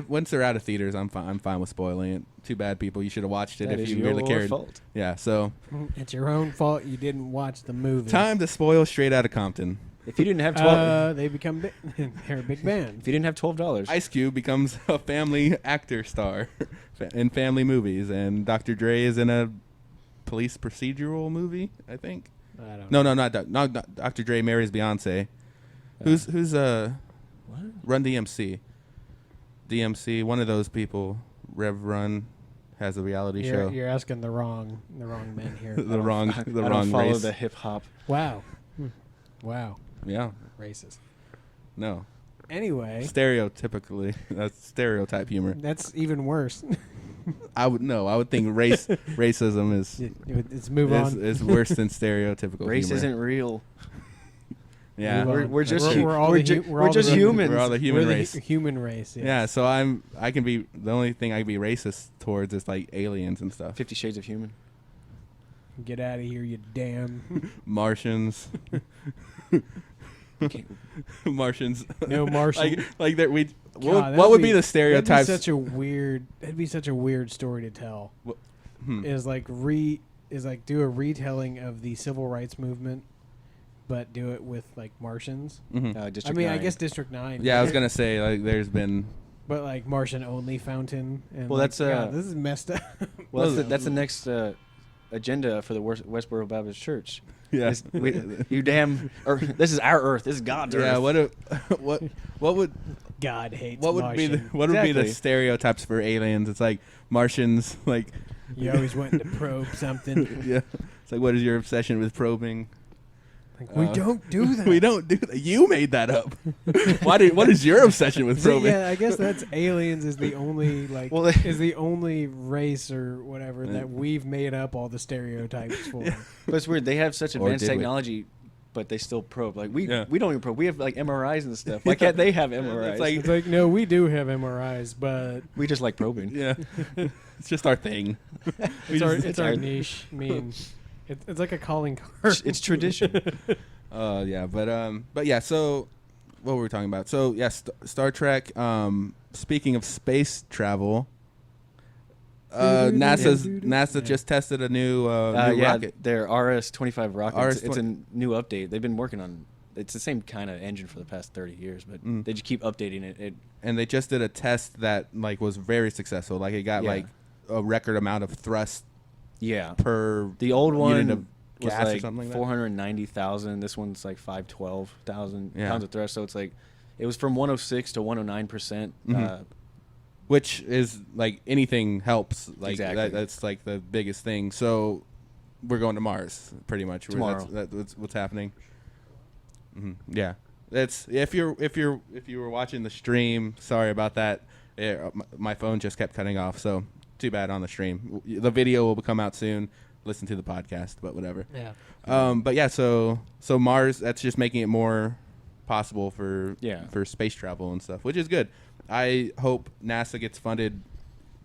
once they're out of theaters, I'm fine with spoiling it. Too bad, people. You should have watched it if you really cared. Fault. Yeah, so it's your own fault you didn't watch the movie. Time to spoil Straight Outta Compton. If you didn't have 12, they become they're a big band. If you didn't have $12, Ice Cube becomes a family actor star in family movies, and Dr. Dre is in a police procedural movie. I think. I don't know. No, not Dr. Dre marries Beyonce. Who's what? Run DMC? DMC, one of those people. Rev Run has a reality show. You're asking the wrong men here. the wrong I don't follow race. the hip hop. Wow. Wow. Yeah. Racist. No. Anyway. Stereotypically, that's stereotype humor. That's even worse. I would think racism is. Let's move on. Is worse than stereotypical. Race humor. isn't real. Yeah, we're just we're all just the humans. We're all the human race. Human race. Yes. Yeah, so I can be the only thing I can be racist towards is like aliens and stuff. 50 Shades of Human. Get out of here, you damn Martians. Martians. No Martian. like that. God, what would be the stereotypes? That'd be such a weird story to tell. Is like do a retelling of the civil rights movement, but do it with like Martians. Mm-hmm. District 9. I guess District 9. Yeah, I was gonna say like there's been. But like Martian only fountain. And well, like, that's God, this is messed up. Well, that's the next agenda for the Westboro Baptist Church. Yeah, This is our Earth. This is God's Earth. Yeah, what would God hates what would Martian. would be the stereotypes for aliens? It's like Martians, like you always wanting to probe something. Yeah, it's like what is your obsession with probing? Like, we don't do that. We don't do that. You made that up. What is your obsession with probing? Yeah, I guess that's aliens is the only is the only race or whatever that we've made up all the stereotypes for. But it's weird. They have such Or advanced did we? technology, but they still probe. Like we don't even probe. We have like MRIs and stuff. Why can't they have MRIs? It's like no, we do have MRIs, but we just like probing. Yeah. It's just our thing. it's our niche. I mean, it's like a calling card. It's tradition. Yeah, but yeah. So, what were we talking about? So, yeah, Star Trek. Speaking of space travel, NASA just tested a new rocket. Their RS-25 rocket. It's RS-20 a new update. They've been working on. It's the same kind of engine for the past 30 years, but they just keep updating it. And they just did a test that was very successful. Like it got a record amount of thrust. Yeah. Per the old unit one of was gas like or something like 490,000. This one's like 512,000 Yeah. pounds of thrust. So it's like it was from 106 to 109%. Which is like anything helps. Like Exactly. That's like the biggest thing. So we're going to Mars pretty much. Tomorrow. That's what's happening. Yeah. That's if you were watching the stream. Sorry about that. My phone just kept cutting off. So too bad on the stream. The video will come out soon. Listen to the podcast, but whatever. Yeah. But yeah. So Mars. That's just making it more possible for space travel and stuff, which is good. I hope NASA gets funded.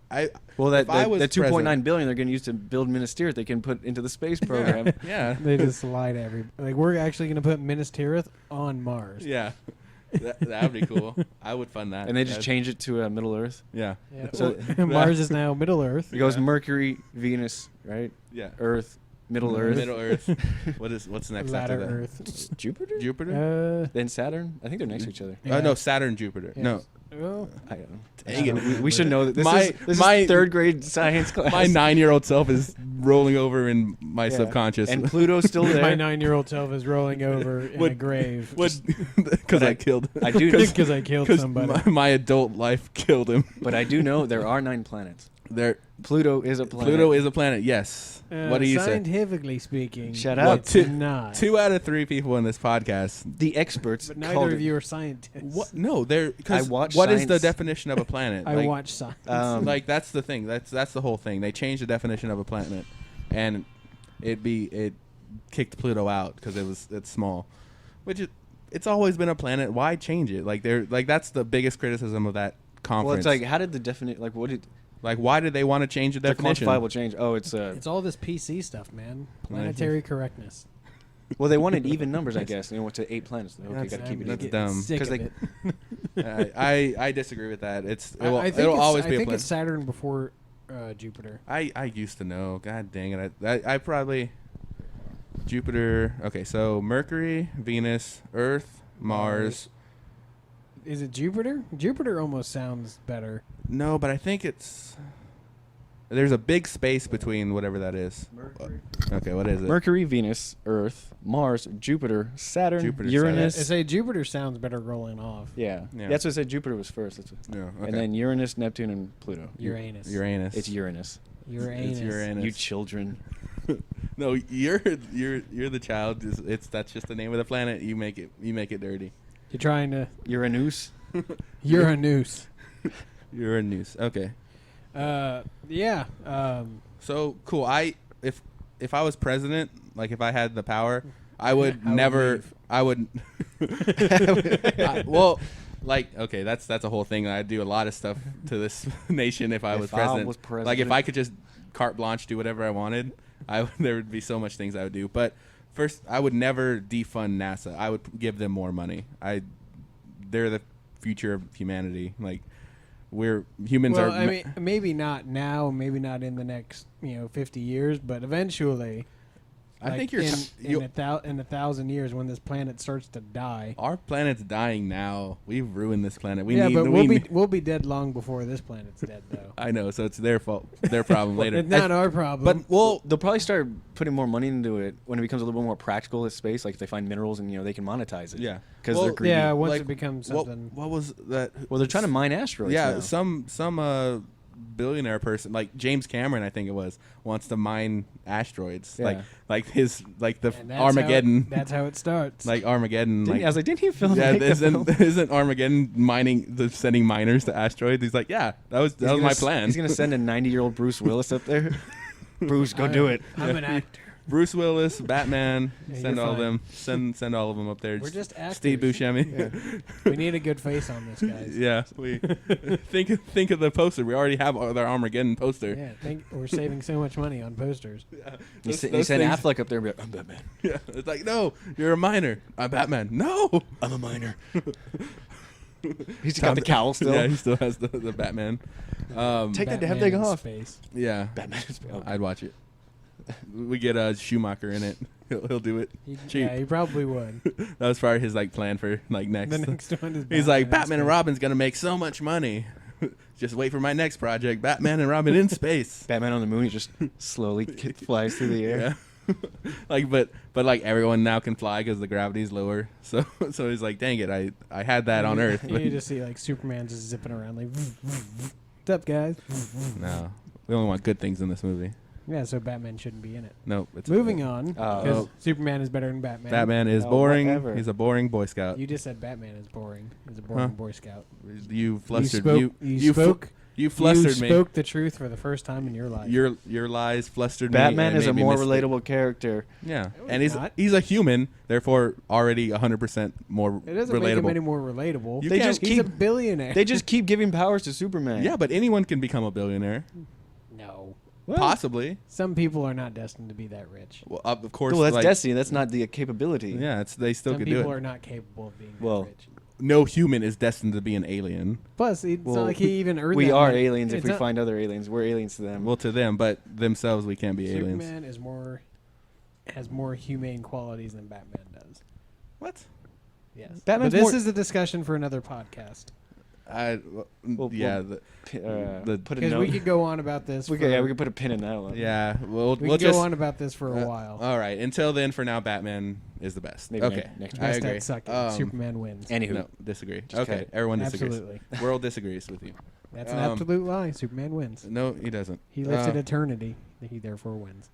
That 2.9 billion they're going to use to build Minas Tirith they can put into the space program. Yeah. They just lie to everybody. Like, we're actually going to put Minas Tirith on Mars. Yeah. That would be cool. I would fund that. And they just change it to Middle Earth. Yeah. So Mars is now Middle Earth. It goes Mercury, Venus, right? Yeah. Earth, Middle Earth. Middle Earth. What's next Ladder after that? Earth. It's Jupiter? Jupiter? Then Saturn? I think they're next to each other. Yeah. No, Saturn, Jupiter. Yes. No. Well, I don't know. Dang it. We should know that. This is my third grade science class. My 9-year-old self is rolling over in my subconscious. And Pluto's still there. my 9-year-old self is rolling over in a grave. Because I killed. I do Because I killed somebody. My adult life killed him. But I do know there are 9 planets. Pluto is a planet. Pluto is a planet. Yes. What do you say? Scientifically speaking, Shut Well, up. it's not. 2 out of 3 people in this podcast. The experts. But called neither it. of you are scientists. What? No, they're. I watch What is the science. definition of a planet? I watch science. Like that's the thing. That's the whole thing. They changed the definition of a planet, and it kicked Pluto out because it's small, which it's always been a planet. Why change it? That's the biggest criticism of that conference. Well, it's like how did the definition? Like what did why did they want to change the the definition? quantifiable change? Oh, it's it's all this PC stuff, man. Planetary correctness. well, they wanted even numbers, I guess. They went to 8 planets. Okay, got to keep it that's even. dumb. Sick of Because it. I disagree with that. It'll always be a I think planet. it's Saturn before Jupiter. I used to know. God dang it. I probably Jupiter. Okay, so Mercury, Venus, Earth, Mars. Is it Jupiter? Jupiter almost sounds better. No, but I think there's a big space between whatever that is. Mercury. Okay, what is it? Mercury, Venus, Earth, Mars, Jupiter, Saturn, Jupiter, Uranus. I say Jupiter sounds better rolling off. Yeah. Yeah. That's what I said. Jupiter was first. Yeah, okay. And then Uranus, Neptune, and Pluto. Uranus. Uranus. It's Uranus. Uranus. It's Uranus. You children. No, you're the child. That's just the name of the planet. You make it dirty. You're trying to. Uranus. Uranus. Uranus. Okay. Yeah. So cool. If I was president, like if I had the power, I would I would never. leave. I would. Okay, that's a whole thing. I'd do a lot of stuff to this nation if I was president. Like if I could just carte blanche do whatever I wanted, there would be so much things I would do. But first, I would never defund NASA. I would give them more money. They're the future of humanity. Like humans are. I mean, maybe not now, maybe not in the next 50 years, but eventually. I think in 1,000 years when this planet starts to die. Our planet's dying now. We've ruined this planet. We'll be dead long before this planet's dead, though. I know, so it's their fault, their problem later. It's not our problem. But they'll probably start putting more money into it when it becomes a little bit more practical at space. Like if they find minerals and they can monetize it. Yeah, because they're greedy. Once it becomes something. What was that? Well, they're trying to mine asteroids. Yeah, now. some billionaire person, like James Cameron, I think it was, wants to mine asteroids, Yeah. like his like the And that's Armageddon, that's how it starts. like Armageddon. I was like, didn't he film? yeah, make the film? isn't Armageddon sending miners to asteroids? He's like, yeah, that was my plan. He's gonna send a 90-year-old Bruce Willis up there. Bruce, go do it. I'm an actor. Bruce Willis, Batman, Yeah, send you're all of fine. them. Send all of them up there. We're just actors. Steve Buscemi. We need a good face on this, guys. Yeah, we think of the poster. We already have our Armageddon poster. Yeah, we're saving so much money on posters. You Those send things- Affleck up there and be like, I'm Batman. Yeah, it's like, no, you're a miner. I'm Batman. No, I'm a miner. He's got the cowl still. Yeah, he still has the Batman. Take that Batman damn thing in off. Space. Yeah, Batman is I'd watch it. We get Schumacher in it. He'll do it. Cheap. Yeah, he probably would. That was probably his plan for next. The next one is He's like, in Batman and Space. Robin's gonna make so much money. Just wait for my next project, Batman and Robin in space. Batman on the moon. He just slowly flies through the air. Yeah. but everyone now can fly because the gravity's lower. So he's like, dang it, I had that on Earth. You just see like Superman just zipping around like, what's up, guys? No, we only want good things in this movie. Yeah, so Batman shouldn't be in it. No, it's Moving on, because Oh. Superman is better than Batman. Batman is Oh, boring. whatever. He's a boring Boy Scout. You just said Batman is boring. He's a boring Huh? Boy Scout. You flustered You flustered me. spoke the truth for the first time in your life. Your lies flustered me. Batman and is a made me more miss relatable character. Yeah, No, and he's not. he's a human, therefore already 100% more It doesn't make him relatable. any more relatable. You They can't- just He's a keep billionaire. they just keep giving powers to Superman. Yeah, but anyone can become a billionaire, no. Well, possibly. Some people are not destined to be that rich. Well, of course. Well, that's like, destiny. That's not the capability. Yeah, they still Some could do people it. are not capable of being Well, that rich. No human is destined to be an alien. Plus, it's Well, not like he even earned We that are money. aliens if It's we not- find other aliens. We're aliens to them. Well, to them, but themselves, we can't be aliens. Superman has more humane qualities than Batman does. What? Yes. Batman's but this more- is a discussion for another podcast. Well, yeah, Put a Because note. we could go on about this. we could put a pin in that one. yeah. We'll we we'll could go just on about this for a while. All right. Until then, for now, Batman is the best. Maybe okay, next I Best agree. at sucking. Superman wins. Anywho, No, disagree. Just cut Okay, it. everyone disagrees. Absolutely. World disagrees with you. That's an absolute lie. Superman wins. No, he doesn't. He lives at eternity. He therefore wins.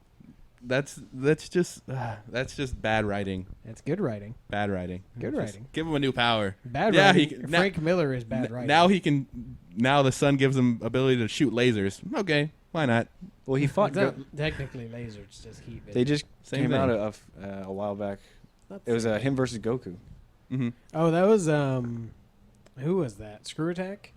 That's just bad writing. That's good writing. Bad writing. Good Just writing. Give him a new power. Bad Yeah, writing. he can- Frank Miller is bad writing. Now he can. Now the sun gives him ability to shoot lasers. Okay, why not? well, he fought. It's not technically laser. It's just heat. They just Same came thing. out a while back. It was him versus Goku. Mm-hmm. Oh, that was who was that? Screw Attack.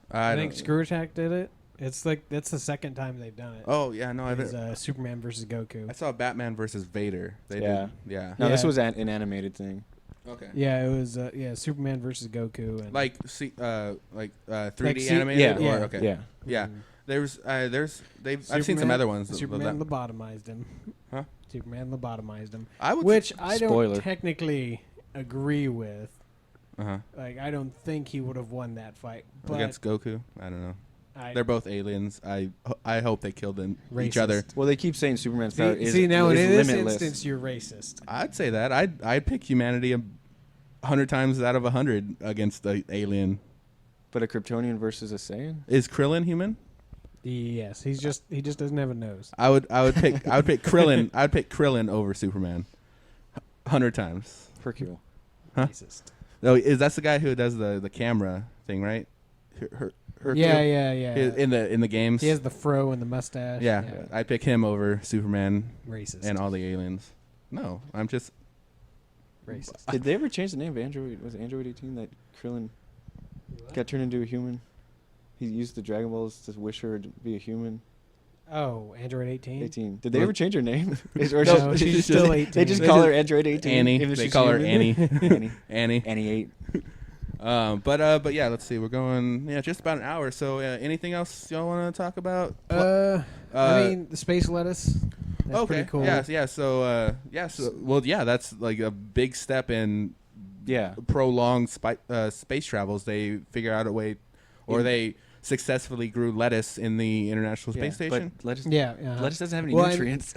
I think don't- Screw Attack did it. It's like that's the second time they've done it. Oh yeah, no, It's Superman versus Goku. I saw Batman versus Vader. They Yeah. did. Yeah. No, this Yeah. was an animated thing. Okay. Yeah, it was Superman versus Goku and Like 3D Like, animated. yeah, Or, okay. Yeah. Yeah. Mm. There's I've seen some other ones. Superman lobotomized him. Huh? Superman lobotomized him, I would. which I don't Spoiler. technically agree with. Uh-huh. Like, I don't think he would have won that fight. But Against Goku. I don't know. I, They're both aliens. I hope they killed each Racist. other. Well, they keep saying Superman's power is see now in is this limitless. instance, you're racist. I'd say that. I'd pick humanity 100 times out of 100 against the alien. But a Kryptonian versus a Saiyan? Is Krillin human? Yes, he just doesn't have a nose. I would pick Krillin. I'd pick Krillin over Superman. 100 times. Hercule. Huh? Racist. No, that's the guy who does the camera thing, right? Hercule? Yeah. In the games. He has the fro and the mustache. Yeah, I'd pick him over Superman Racist. and all the aliens. No, I'm just. Racist. Did they ever change the name of Android? Was it Android 18 that Krillin got turned into a human? He used the Dragon Balls to wish her to be a human. Oh, Android 18? 18. Did they What? ever change her name? No, she's still 18. They just They call just- her Android 18. Annie. even if They she's call her human? Annie. Annie. Annie. Annie 8. But yeah, let's see. We're going just about an hour. So anything else y'all want to talk about? I mean, the space lettuce. That's okay. pretty cool. Yeah. So that's like a big step in Yeah. prolonged space travels. They figure out a way, or they successfully grew lettuce in the International Space Station. But lettuce, Yeah. lettuce doesn't have any Well, nutrients.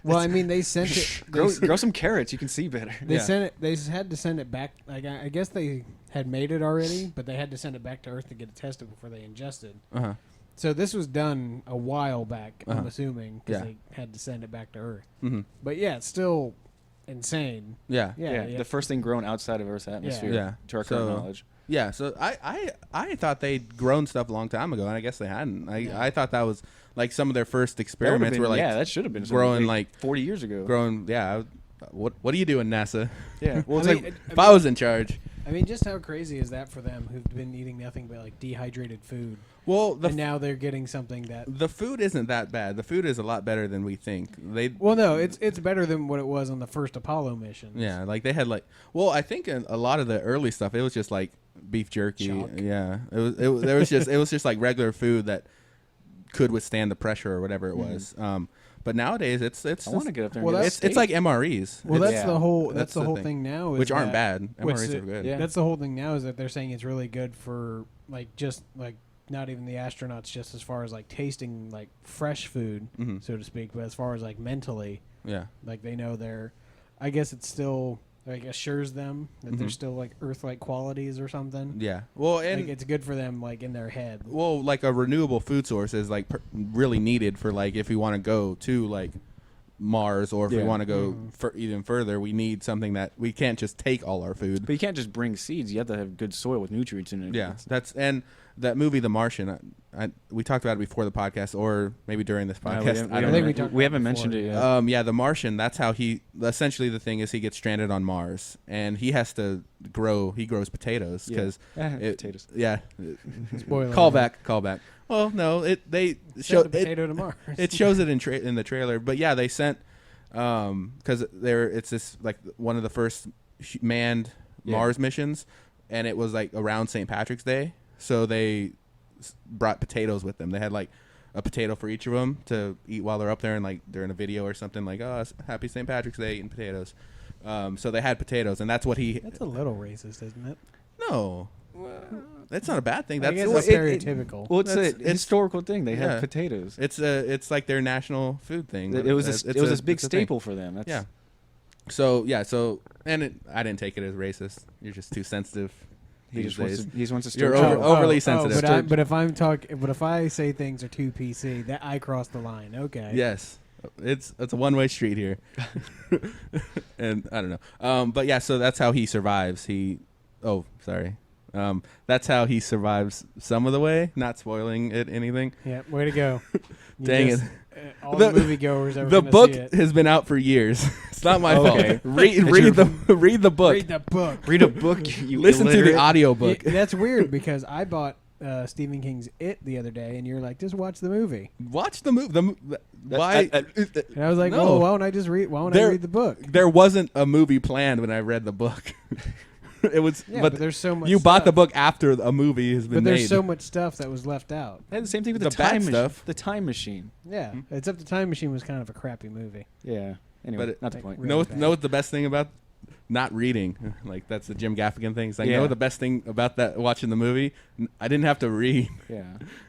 Well, I mean, they sent it. grow some carrots. You can see better. They Yeah. sent it. They had to send it back. Like I guess they had made it already, but they had to send it back to Earth to get it tested before they ingested. Uh-huh. So this was done a while back, I'm Uh-huh. assuming, because Yeah. they had to send it back to Earth. Mm-hmm. But yeah, it's still insane. Yeah. The first thing grown outside of Earth's atmosphere, Yeah. to our So- current knowledge. Yeah, so I thought they'd grown stuff a long time ago, and I guess they hadn't. I thought that was like some of their first That would've experiments been, were like that should have been growing something, like 40 years ago. growing. Yeah, what are you doing, NASA? Yeah, well, it's I like mean, If I was in charge, I mean, just how crazy is that for them who've been eating nothing but like dehydrated food, well, and now they're getting something that. the food isn't that bad. The food is a lot better than we think. Well, no, it's better than what it was on the first Apollo mission. Yeah, like they had like. Well, I think in a lot of the early stuff, it was just like beef jerky. Chalk. Yeah, it was just like regular food that could withstand the pressure or whatever it was. But nowadays it's I want to get up there. And Well, get a it's like steak. MREs. Well, It's- that's the whole. that's That's the the whole thing. thing now. Is which aren't that- bad. which MREs the- are good. yeah. That's the whole thing now is that they're saying it's really good for like just like not even the astronauts, just as far as like tasting like fresh food, Mhm. so to speak, but as far as like mentally, Yeah. like they know they're. I guess it's still like assures them that there's Mhm. still like Earth-like qualities or something. Yeah. Well, and Like it's good for them like in their head. well, like a renewable food source is like really needed for like if we want to go to like Mars or if we Yeah. want to go Mhm. even further, we need something that we can't just take all our food. But you can't just bring seeds. You have to have good soil with nutrients in it. Yeah, that's and that movie, The Martian. We talked about it before the podcast, or maybe during this No, podcast. we, I haven't, don't I think know. we talked we about haven't it mentioned it before. yet. Yeah, The Martian. That's how he. Essentially, the thing is he gets stranded on Mars, and he has to grow. He grows potatoes because Potatoes. Yeah. Spoiler Call alert. back. Well, no, they Send show the potato to Mars. it shows it in the trailer, but yeah, they sent because it's this like one of the first manned Yeah. Mars missions, and it was like around St. Patrick's Day, so they brought potatoes with them. They had like a potato for each of them to eat while they're up there, and like they're in a video or something like, "Oh, it's Happy St. Patrick's Day, eating potatoes." So they had potatoes, and that's what he. That's a little racist, isn't it? No, that's not a bad thing. I That's guess well, it's it- stereotypical. Well, it's That's- a historical thing. They Yeah. have potatoes. it's like their national food thing. It was It's this big it's a thing. staple for them. That's, Yeah. So I didn't take it as racist. You're just too sensitive. He these just wants days. to, he just wants to You're stir overly trouble. sensitive. But if I say things are too PC, that I cross the line. Okay. Yes, it's a one-way street here, and I don't know. But yeah, so that's how he survives. That's how he survives some of the way. Not spoiling it anything. Yeah. Way to go. You Dang just- it. All The- the moviegoers are The gonna book see it. has been out for years. It's not my Okay. fault. Read your- the book. Read the book. Read a book. You Listen to the illiterate. audiobook. That's weird because I bought Stephen King's It the other day, and you're like, just watch the movie. Watch the movie. Why? And I was like, No. well, why don't I just read? Why don't I There- read the book? There wasn't a movie planned when I read the book. It was, Yeah, but but there's so much. you bought the stuff. book after a movie has been But there's made. so much stuff that was left out. They had the same thing with The the bad time machine. stuff. The time machine. Yeah, except the Time Machine was kind of a crappy movie. Yeah. Anyway, But it- not the like, point. really know bad. know what the best thing about not reading? Like that's the Jim Gaffigan thing. It's like, you know Yeah. what the best thing about that watching the movie? I didn't have to read. Yeah.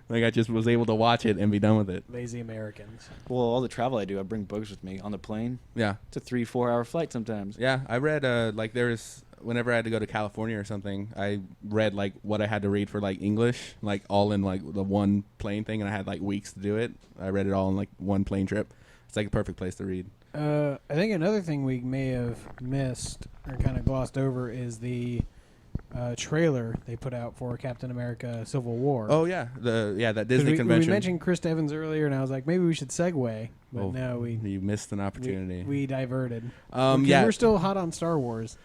Like I just was able to watch it and be done with it. Lazy Americans. Well, all the travel I do, I bring books with me on the plane. Yeah, It's a 3-4 hour flight sometimes. yeah. I read like there's whenever I had to go to California or something, I read like what I had to read for like English, like all in like the one plane thing, and I had like weeks to do it. I read it all in like one plane trip. It's like a perfect place to read. I think another thing we may have missed or kind of glossed over is the trailer they put out for Captain America: Civil War. Oh yeah, that 'Cause Disney we convention. mentioned Chris Evans earlier, and I was like, maybe we should segue, but Oh, no, you missed an opportunity. we diverted. Um, Because yeah. we're still hot on Star Wars.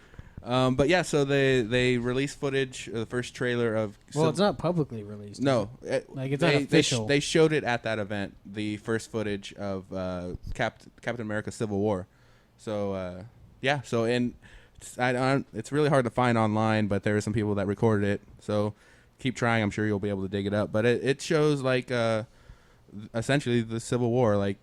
But yeah, so they released footage, the first trailer of. Well, it's not publicly released. is No, Like, it's not they official. they showed it at that event, the first footage of Captain America: Civil War. So yeah, so and it's really hard to find online, but there are some people that recorded it. So keep trying. I'm sure you'll be able to dig it up. But it shows like essentially the Civil War, like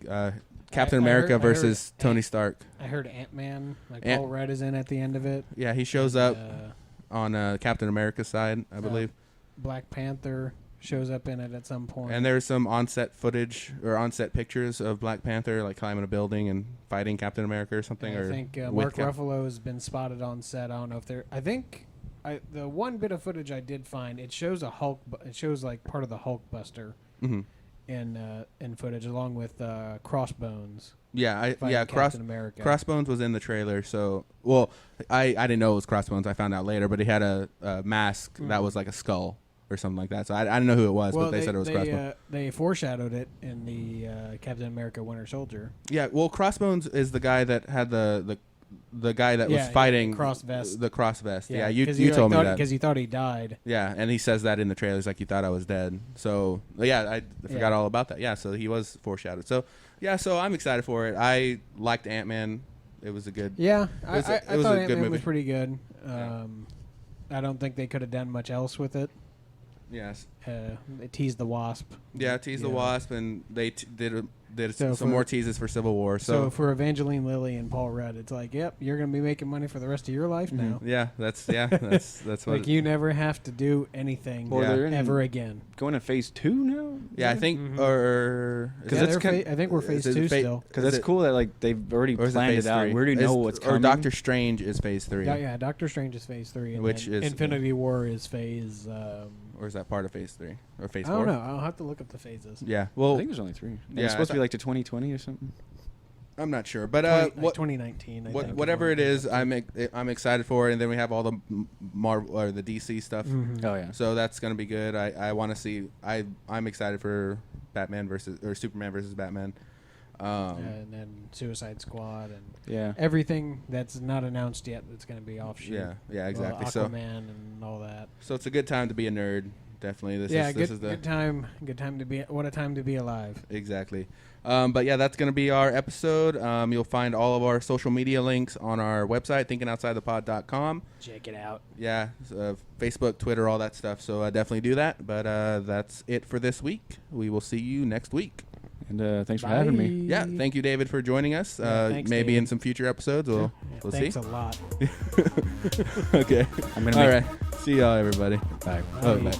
Captain I America heard versus Tony Stark. I heard Ant-Man, like Ant- Paul Rudd is in at the end of it. Yeah, he shows up Uh, on Captain America's side, I believe. Black Panther shows up in it at some point. And there's some on-set footage or on-set pictures of Black Panther, like climbing a building and fighting Captain America or something. And or I think with Mark Ruffalo has been spotted on set. I don't know if they're. I think the one bit of footage I did find, it shows a Hulk. It shows like part of the Hulkbuster in footage, along with Crossbones. Yeah, fighting Captain America. Crossbones was in the trailer. So, well, I didn't know it was Crossbones. I found out later, but he had a mask that was like a skull or something like that. So I didn't know who it was, but they said it was Crossbones. They foreshadowed it in the Captain America Winter Soldier. Yeah, well, Crossbones is the guy that had the guy that was fighting the cross vest. The cross vest. Yeah, you told me that because he thought he died. Yeah, and he says that in the trailer. He's like, "You thought I was dead." So yeah, I forgot all about that. Yeah, so he was foreshadowed. So yeah, so I'm excited for it. I liked Ant-Man. It was a good. Yeah, I thought Ant-Man was pretty good. I don't think they could have done much else with it. Yes. They teased the Wasp. Yeah, teased the Wasp, and they did So some more teases for Civil War. So for Evangeline Lilly and Paul Rudd, it's like, yep, you're going to be making money for the rest of your life now. Yeah, that's what. Like you never have to do anything ever again. Going to phase 2 now. Yeah, I think or because I think we're phase 2 still. Because it's cool that like they've already planned it out. We already know what's coming. Or Doctor Strange is phase 3. Yeah, Doctor Strange is phase 3, and which is Infinity War is phase. Or is that part of phase 3 or phase 4? I don't know. I'll have to look up the phases. Yeah, well, I think there's only 3. It's supposed to be like to 2020 or something. I'm not sure, but 2019. Whatever it is, I'm excited for it. And then we have all the Marvel or the DC stuff. Mm-hmm. Oh yeah, so that's gonna be good. I want to see. I'm excited for Superman versus Batman. And then Suicide Squad and everything that's not announced yet that's going to be offshoot. Yeah, exactly. Aquaman and all that. So it's a good time to be a nerd. Definitely, this is the good time. Good time to be. What a time to be alive. Exactly. But yeah, that's going to be our episode. You'll find all of our social media links on our website, thinkingoutsidethepod.com. Check it out. Yeah, Facebook, Twitter, all that stuff. So definitely do that. But that's it for this week. We will see you next week. And thanks for having me. Yeah, thank you, David, for joining us. Thanks, maybe David. In some future episodes, we'll see. Thanks a lot. Okay. I'm gonna all right. See y'all, everybody. Bye. Oh, bye.